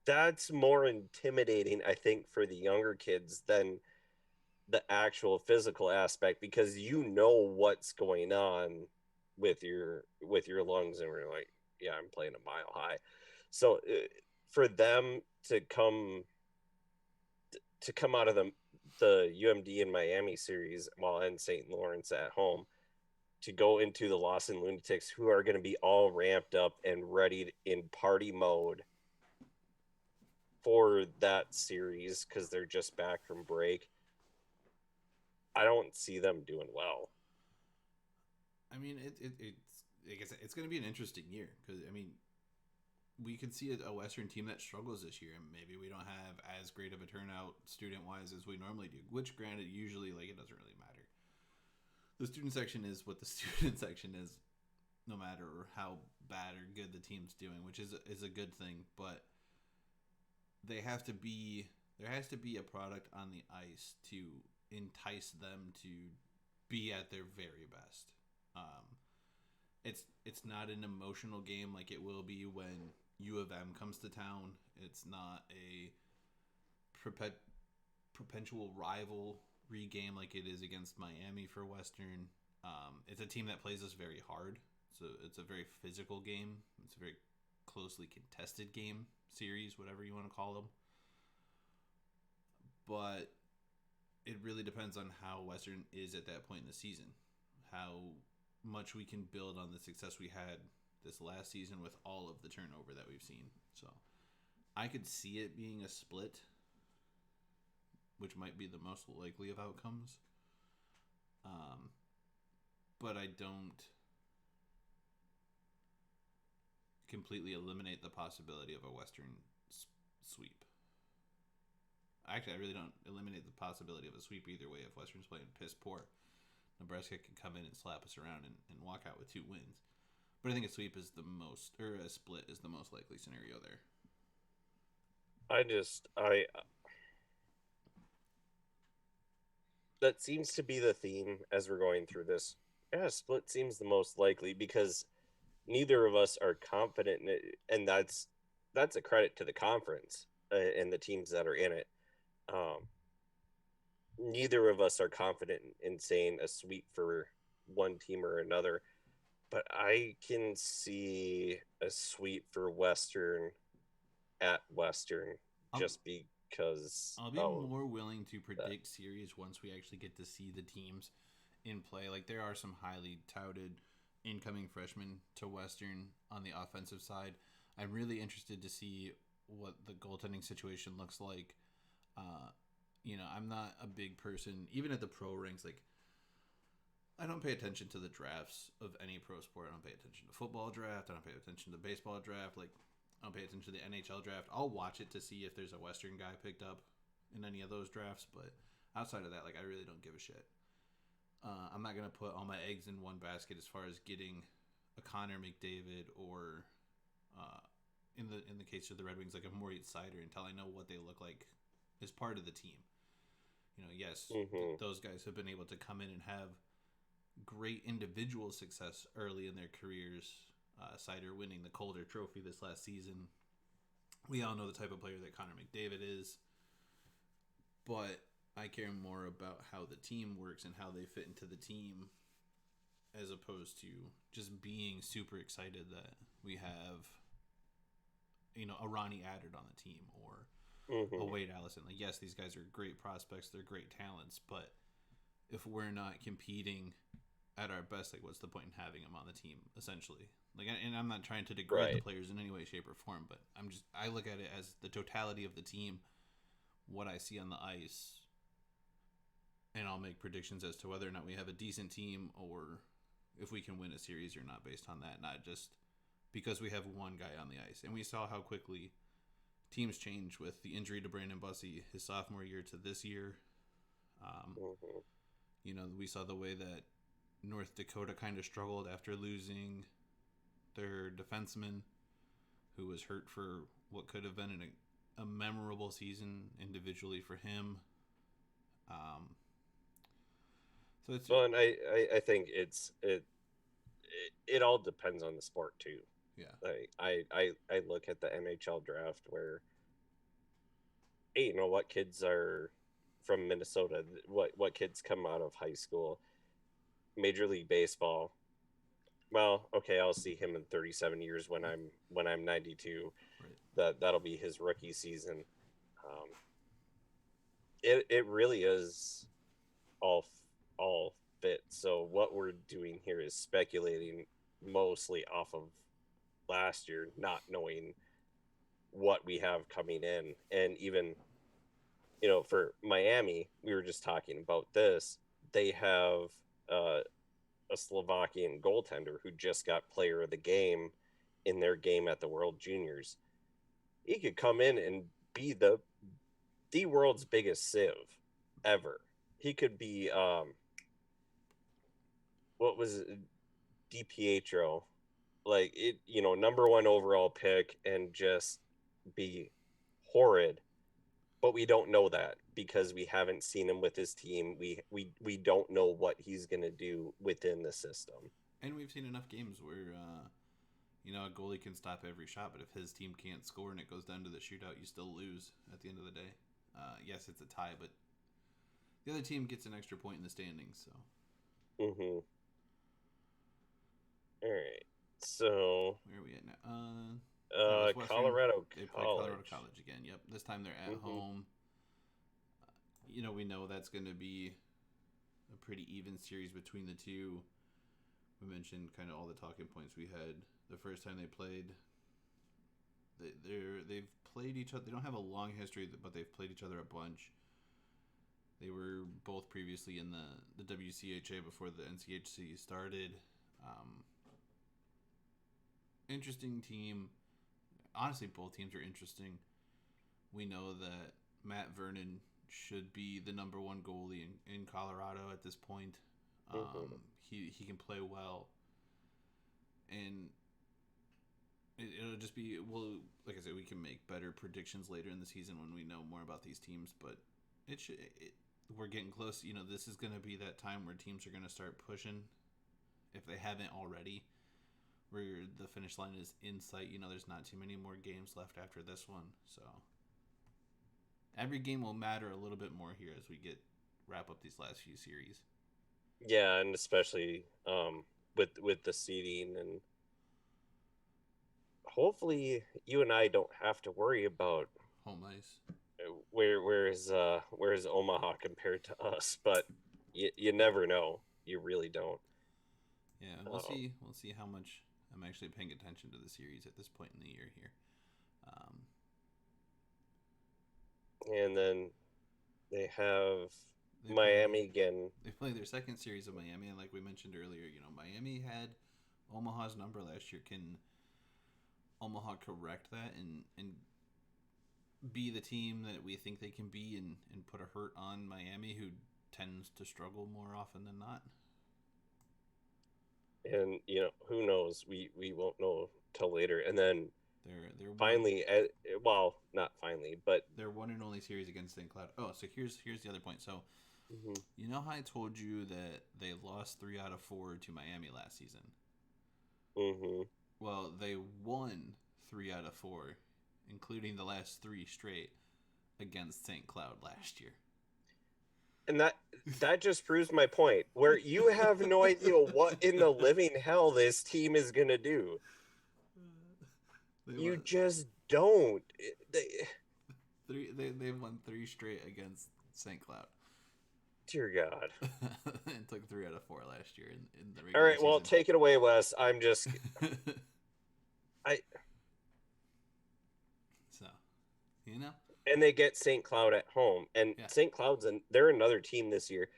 That's more intimidating, I think, for the younger kids than the actual physical aspect, because you know what's going on with your lungs, and we're like, yeah, I'm playing a mile high. So for them to come out of the UMD and Miami series while in St. Lawrence at home, to go into the Lawson Lunatics, who are going to be all ramped up and ready in party mode for that series because they're just back from break, I don't see them doing well. I mean, it's going to be an interesting year because I mean, we could see a Western team that struggles this year, and maybe we don't have as great of a turnout student wise as we normally do. Which, granted, usually like it doesn't really matter. The student section is what the student section is, no matter how bad or good the team's doing, which is a good thing. But there has to be a product on the ice to entice them to be at their very best. It's not an emotional game like it will be when U of M comes to town. It's not a perpetual rivalry game like it is against Miami for Western. It's a team that plays us very hard, so it's a very physical game. It's a very closely contested game, series, whatever you want to call them. But it really depends on how Western is at that point in the season, how much we can build on the success we had this last season with all of the turnover that we've seen. So I could see it being a split, which might be the most likely of outcomes. But I don't completely eliminate the possibility of a Western sweep. Actually, I really don't eliminate the possibility of a sweep either way. If Western's playing piss poor, Nebraska can come in and slap us around and walk out with 2 wins. But I think a sweep is the most, or a split is the most likely scenario there. That seems to be the theme as we're going through this. Yeah, split seems the most likely because neither of us are confident in it, and that's a credit to the conference and the teams that are in it. Neither of us are confident in saying a sweep for one team or another, but I can see a sweep for Western at Western just because I'll be more willing to predict series once we actually get to see the teams in play. Like, there are some highly touted incoming freshmen to Western on the offensive side. I'm really interested to see what the goaltending situation looks like. I'm not a big person, even at the pro ranks. Like, I don't pay attention to the drafts of any pro sport. I don't pay attention to football draft. I don't pay attention to baseball draft. Like, I don't pay attention to the NHL draft. I'll watch it to see if there's a Western guy picked up in any of those drafts, but outside of that, like, I really don't give a shit. I'm not gonna put all my eggs in one basket as far as getting a Connor McDavid or, in the case of the Red Wings, like a Moritz Seider until I know what they look like as part of the team. You know, yes, those guys have been able to come in and have great individual success early in their careers. Seider winning the Calder Trophy this last season. We all know the type of player that Connor McDavid is. But I care more about how the team works and how they fit into the team as opposed to just being super excited that we have, you know, a Ronnie Addard on the team or a Wade Allison. Like, yes, these guys are great prospects. They're great talents. But if we're not competing at our best, like, what's the point in having them on the team, essentially? Like, and I'm not trying to degrade the players in any way, shape, or form, but I look at it as the totality of the team, what I see on the ice, and I'll make predictions as to whether or not we have a decent team or if we can win a series or not based on that, not just because we have one guy on the ice. And we saw how quickly teams change with the injury to Brandon Bussey his sophomore year to this year. You know, we saw the way that North Dakota kind of struggled after losing their defenseman who was hurt for what could have been a memorable season individually for him. So it's well, and I think it all depends on the sport too. Yeah. Like I look at the NHL draft where, hey, you know what, kids are from Minnesota, what kids come out of high school, Major League Baseball. Well, okay, I'll see him in 37 years when I'm 92. Right. That'll be his rookie season. It really is all fit. So what we're doing here is speculating mostly off of last year, not knowing what we have coming in. And even, you know, for Miami, we were just talking about this. They have a Slovakian goaltender who just got player of the game in their game at the World Juniors. He could come in and be the world's biggest sieve ever. He could be what was it? DiPietro, like it, you know, number one overall pick, and just be horrid. But we don't know that because we haven't seen him with his team. We don't know what he's gonna do within the system. And we've seen enough games where you know, a goalie can stop every shot, but if his team can't score and it goes down to the shootout, you still lose at the end of the day. Yes, it's a tie, but the other team gets an extra point in the standings. So. All right. So where are we at now? Colorado. They play Colorado College again. Yep. This time they're at home. You know, we know that's going to be a pretty even series between the two. We mentioned kind of all the talking points we had the first time they played. They've played each other. They don't have a long history, but they've played each other a bunch. They were both previously in the WCHA before the NCHC started. Interesting team. Honestly, both teams are interesting. We know that Matt Vernon should be the number one goalie in Colorado at this point. He can play well. And it'll just be, well, like I said, we can make better predictions later in the season when we know more about these teams. But we're getting close. You know, this is going to be that time where teams are going to start pushing, if they haven't already, where the finish line is in sight. You know, there's not too many more games left after this one. So every game will matter a little bit more here as we wrap up these last few series. Yeah, and especially with the seeding, and hopefully you and I don't have to worry about home ice. Where is Omaha compared to us? But you never know. You really don't. Yeah, we'll see. We'll see how much I'm actually paying attention to the series at this point in the year here. And then they have Miami again. They play their second series of Miami, and like we mentioned earlier, you know, Miami had Omaha's number last year. Can Omaha correct that and be the team that we think they can be and put a hurt on Miami, who tends to struggle more often than not. And who knows? We won't know till later. And then They're finally, well, not finally, but their one and only series against St. Cloud. Oh, so here's the other point. So you know how I told you that they lost 3 out of 4 to Miami last season? Well, they won 3 out of 4, including the last 3 straight against St. Cloud last year. And that just proves my point, where you have no idea what in the living hell this team is going to do. You just don't. They've won 3 straight against St. Cloud. Dear God. And took 3 out of 4 last year in the regular All right, season. well, take it away, Wes. I'm just... So, you know? And they get St. Cloud at home. And yeah. St. Cloud's, they're another team this year.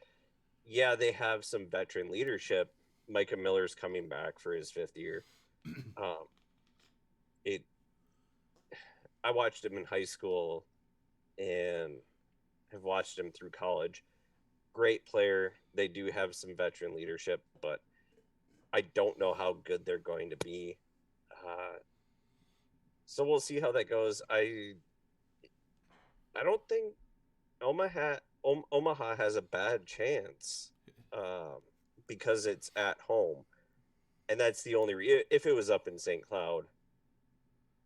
Yeah, they have some veteran leadership. Micah Miller's coming back for his 5th year. I watched him in high school and have watched him through college. Great player. They do have some veteran leadership, but I don't know how good they're going to be. So we'll see how that goes. I don't think Omaha has a bad chance because it's at home. And that's the only if it was up in St. Cloud,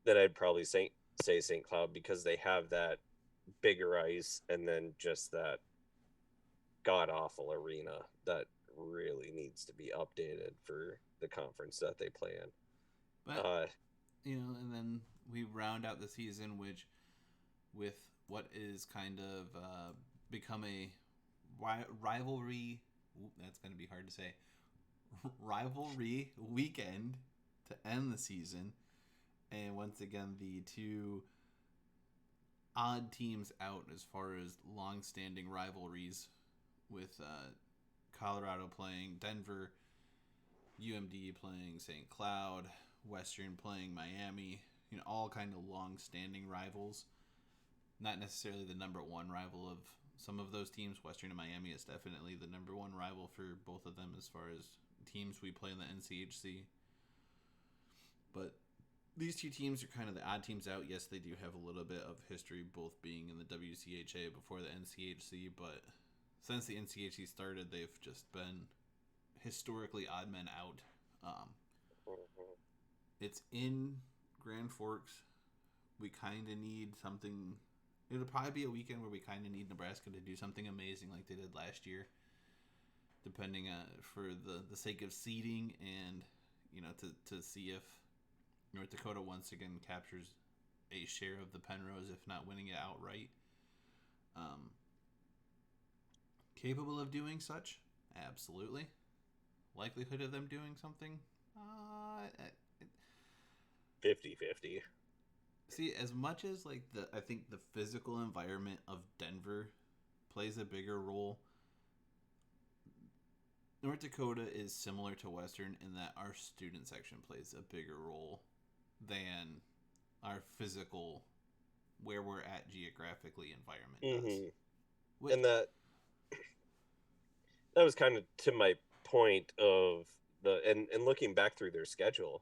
then I'd probably say St. Cloud, because they have that bigger ice and then just that god-awful arena that really needs to be updated for the conference that they play in. But, and then we round out the season with what is kind of become a rivalry. That's going to be hard to say. Rivalry weekend to end the season. And once again, the 2 odd teams out as far as long-standing rivalries, with Colorado playing Denver, UMD playing St. Cloud, Western playing Miami. All kind of long-standing rivals. Not necessarily the number 1 rival of some of those teams. Western and Miami is definitely the number 1 rival for both of them as far as teams we play in the NCHC. But these 2 teams are kind of the odd teams out. Yes, they do have a little bit of history, both being in the WCHA before the NCHC, but since the NCHC started, they've just been historically odd men out. It's in Grand Forks. We kind of need something. It'll probably be a weekend where we kind of need Nebraska to do something amazing like they did last year, depending for the sake of seeding and to see if North Dakota once again captures a share of the Penrose, if not winning it outright. Capable of doing such? Absolutely. Likelihood of them doing something? 50-50. See, as much as I think the physical environment of Denver plays a bigger role, North Dakota is similar to Western in that our student section plays a bigger role than our physical, where we're at geographically, environment does. And that was kind of to my point of and looking back through their schedule,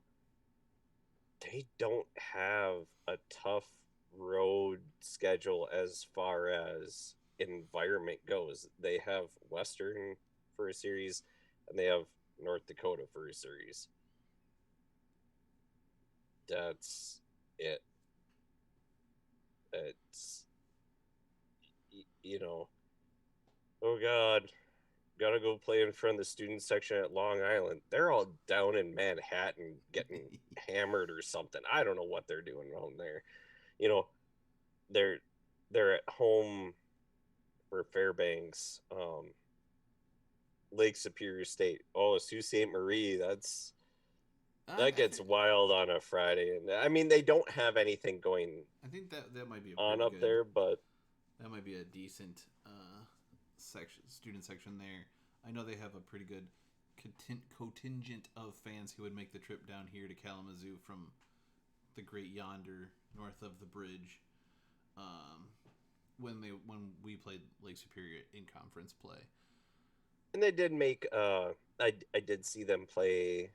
they don't have a tough road schedule as far as environment goes. They have Western for a series, and they have North Dakota for a series. That's it. It's, oh God, gotta go play in front of the student section at Long Island. They're all down in Manhattan getting hammered or something. I don't know what they're doing around there. They're at home for Fairbanks, Lake Superior State. Oh, Sault Ste. Marie, that gets wild on a Friday. And I mean, they don't have anything going. I think that might be on up there, but that might be a decent student section there. I know they have a pretty good contingent of fans who would make the trip down here to Kalamazoo from the Great Yonder north of the bridge. when we played Lake Superior in conference play. And they did make I did see them play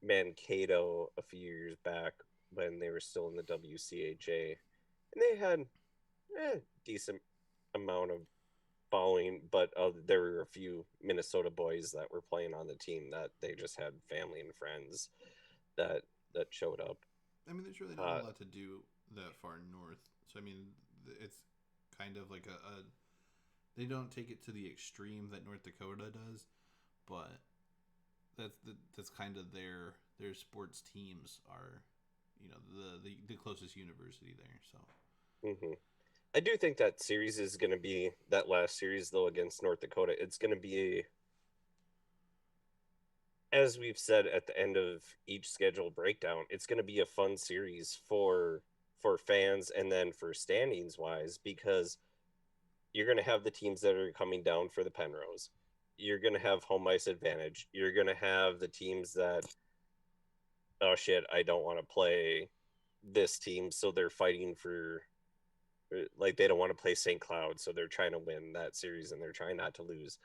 Mankato a few years back when they were still in the WCHA, and they had a decent amount of following, but there were a few Minnesota boys that were playing on the team that they just had family and friends that showed up. I mean, there's really not a lot to do that far north, so I mean, it's kind of like a they don't take it to the extreme that North Dakota does, but that's kind of their sports teams are, the closest university there. So, I do think that series is going to be that last series though against North Dakota. It's going to be, as we've said at the end of each schedule breakdown, it's going to be a fun series for fans and then for standings wise, because you're going to have the teams that are coming down for the Penrose. You're going to have home ice advantage. You're going to have the teams that, oh shit, I don't want to play this team, so they're fighting for, like, they don't want to play St. Cloud, so they're trying to win that series and they're trying not to lose.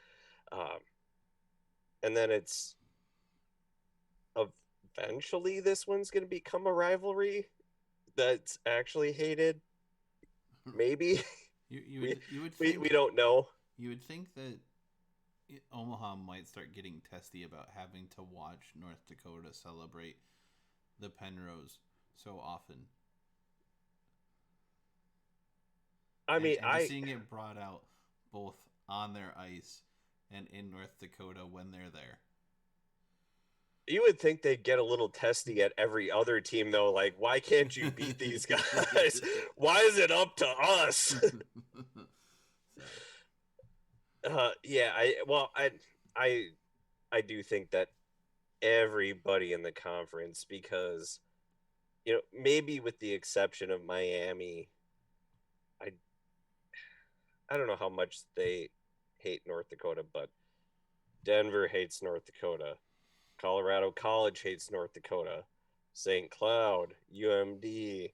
And then it's eventually this one's going to become a rivalry that's actually hated. Maybe. You would think, we don't know. You would think that Omaha might start getting testy about having to watch North Dakota celebrate the Penrose so often. I mean, and seeing it brought out both on their ice and in North Dakota when they're there. You would think they'd get a little testy at every other team, though. Like, why can't you beat these guys? Why is it up to us? Yeah, I do think that everybody in the conference, because, maybe with the exception of Miami, I don't know how much they hate North Dakota, but Denver hates North Dakota. Colorado College hates North Dakota. St. Cloud, UMD,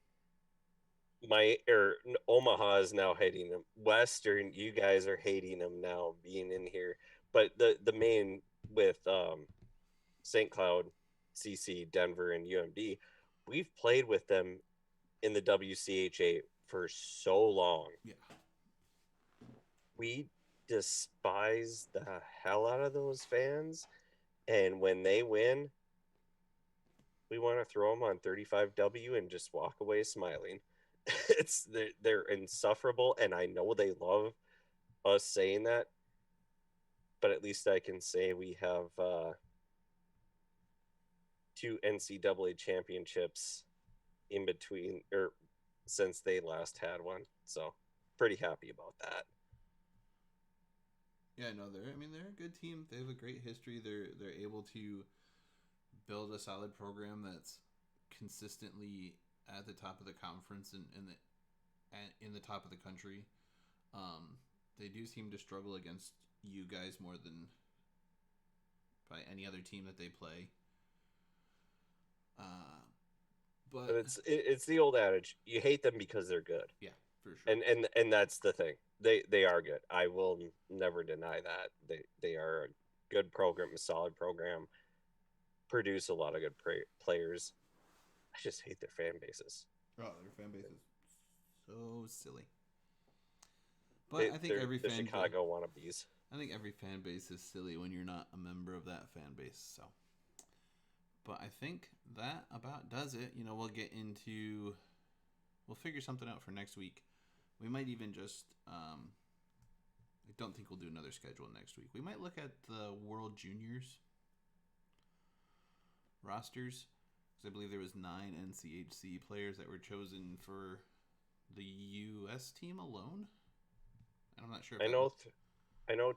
Omaha is now hating them. Western, you guys are hating them now being in here. But the main with St. Cloud, CC, Denver, and UMD, we've played with them in the WCHA for so long. Yeah. We despise the hell out of those fans, and when they win, we want to throw them on 35W and just walk away smiling. They're insufferable, and I know they love us saying that, but at least I can say we have 2 NCAA championships in between, or since they last had one, so pretty happy about that. Yeah, no, they're a good team. They have a great history. They're able to build a solid program that's consistently at the top of the conference and in the top of the country. They do seem to struggle against you guys more than by any other team that they play. But it's the old adage: you hate them because they're good. Yeah, for sure. And that's the thing. They are good. I will never deny that. They are a good program, a solid program, produce a lot of good players. I just hate their fan bases. Oh, their fan base is so silly. But I think every fan Chicago wannabes. I think every fan base is silly when you're not a member of that fan base. So, but I think that about does it. We'll figure something out for next week. We might even just I don't think we'll do another schedule next week. We might look at the World Juniors rosters, because I believe there was 9 NCHC players that were chosen for the U.S. team alone. I'm not sure. I know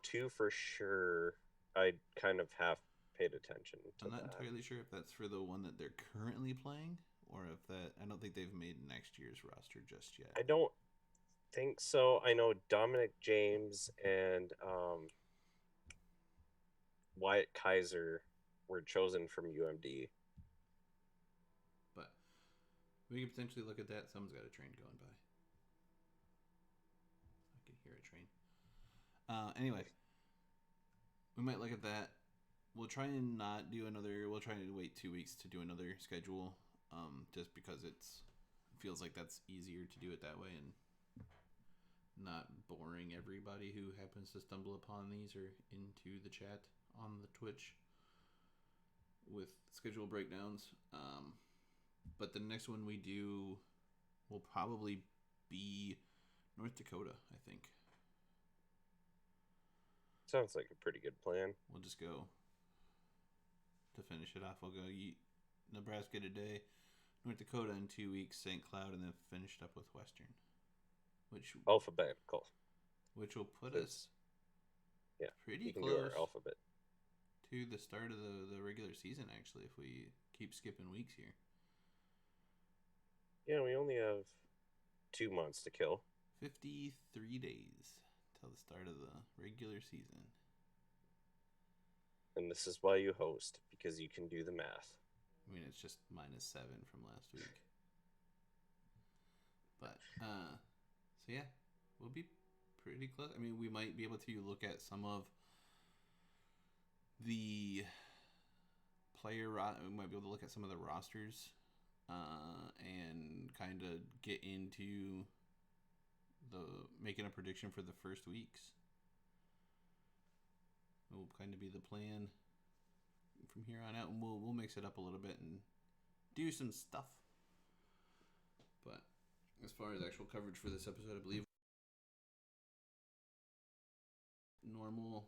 2 for sure. I kind of half paid attention to I'm not that. entirely sure if that's for the one that they're currently playing, or if that. I don't think they've made next year's roster just yet. I don't think so. I know Dominic James and Wyatt Kaiser were chosen from UMD. But We could potentially look at that. Someone's got a train going by. I can hear a train. Anyway, we might look at that. We'll try and not do another. We'll try to wait 2 weeks to do another schedule, just because it feels like that's easier to do it that way and not boring everybody who happens to stumble upon these or into the chat on the Twitch with schedule breakdowns. But the next one we do will probably be North Dakota, I think. Sounds like a pretty good plan. We'll just go to finish it off. We'll go Nebraska today, North Dakota in 2 weeks, St. Cloud, and then finished up with Western. Alphabetical. Which will put us pretty you can close do our alphabet to the start of the regular season, actually, if we keep skipping weeks here. Yeah, we only have 2 months to kill. 53 days till the start of the regular season. And this is why you host, because you can do the math. I mean, it's just -7 from last week. But, so yeah, we'll be pretty close. I mean, we might be able to look at some of the we might be able to look at some of the rosters and kind of get into making a prediction for the first weeks. It will kind of be the plan from here on out, and we'll mix it up a little bit and do some stuff. But as far as actual coverage for this episode, I believe normal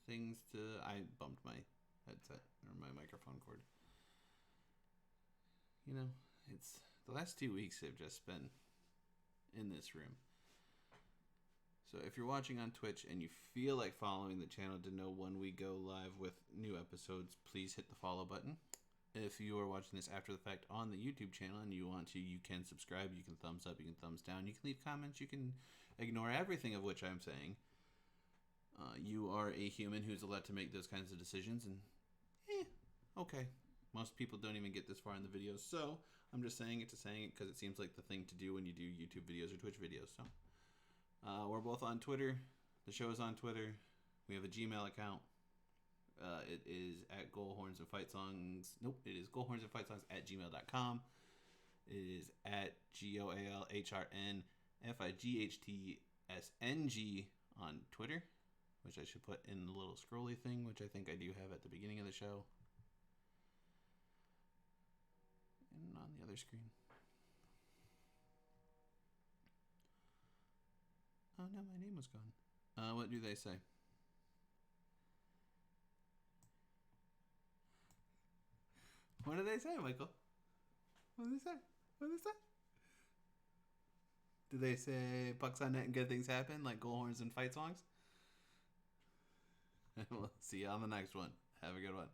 things I bumped my headset or my microphone cord. You know, it's the last 2 weeks have just been in this room. So if you're watching on Twitch and you feel like following the channel to know when we go live with new episodes, please hit the follow button. If you are watching this after the fact on the YouTube channel and you want to, you can subscribe, you can thumbs up, you can thumbs down, you can leave comments, you can ignore everything of which I'm saying. You are a human who's allowed to make those kinds of decisions, and okay. Most people don't even get this far in the videos, so I'm just saying it because it seems like the thing to do when you do YouTube videos or Twitch videos. So we're both on Twitter. The show is on Twitter. We have a Gmail account. It is at Goalhorns and Fight Songs. Nope, it is goalhornsandfightsongs@gmail.com. It is at GOALHRNFIGHTSNG on Twitter, which I should put in the little scrolly thing, which I think I do have at the beginning of the show. And on the other screen. Oh no, my name was gone. What do they say? What do they say, Michael? What do they say? What do they say? Do they say pucks on net and good things happen, like Goalhorns and Fight Songs? We'll see you on the next one. Have a good one.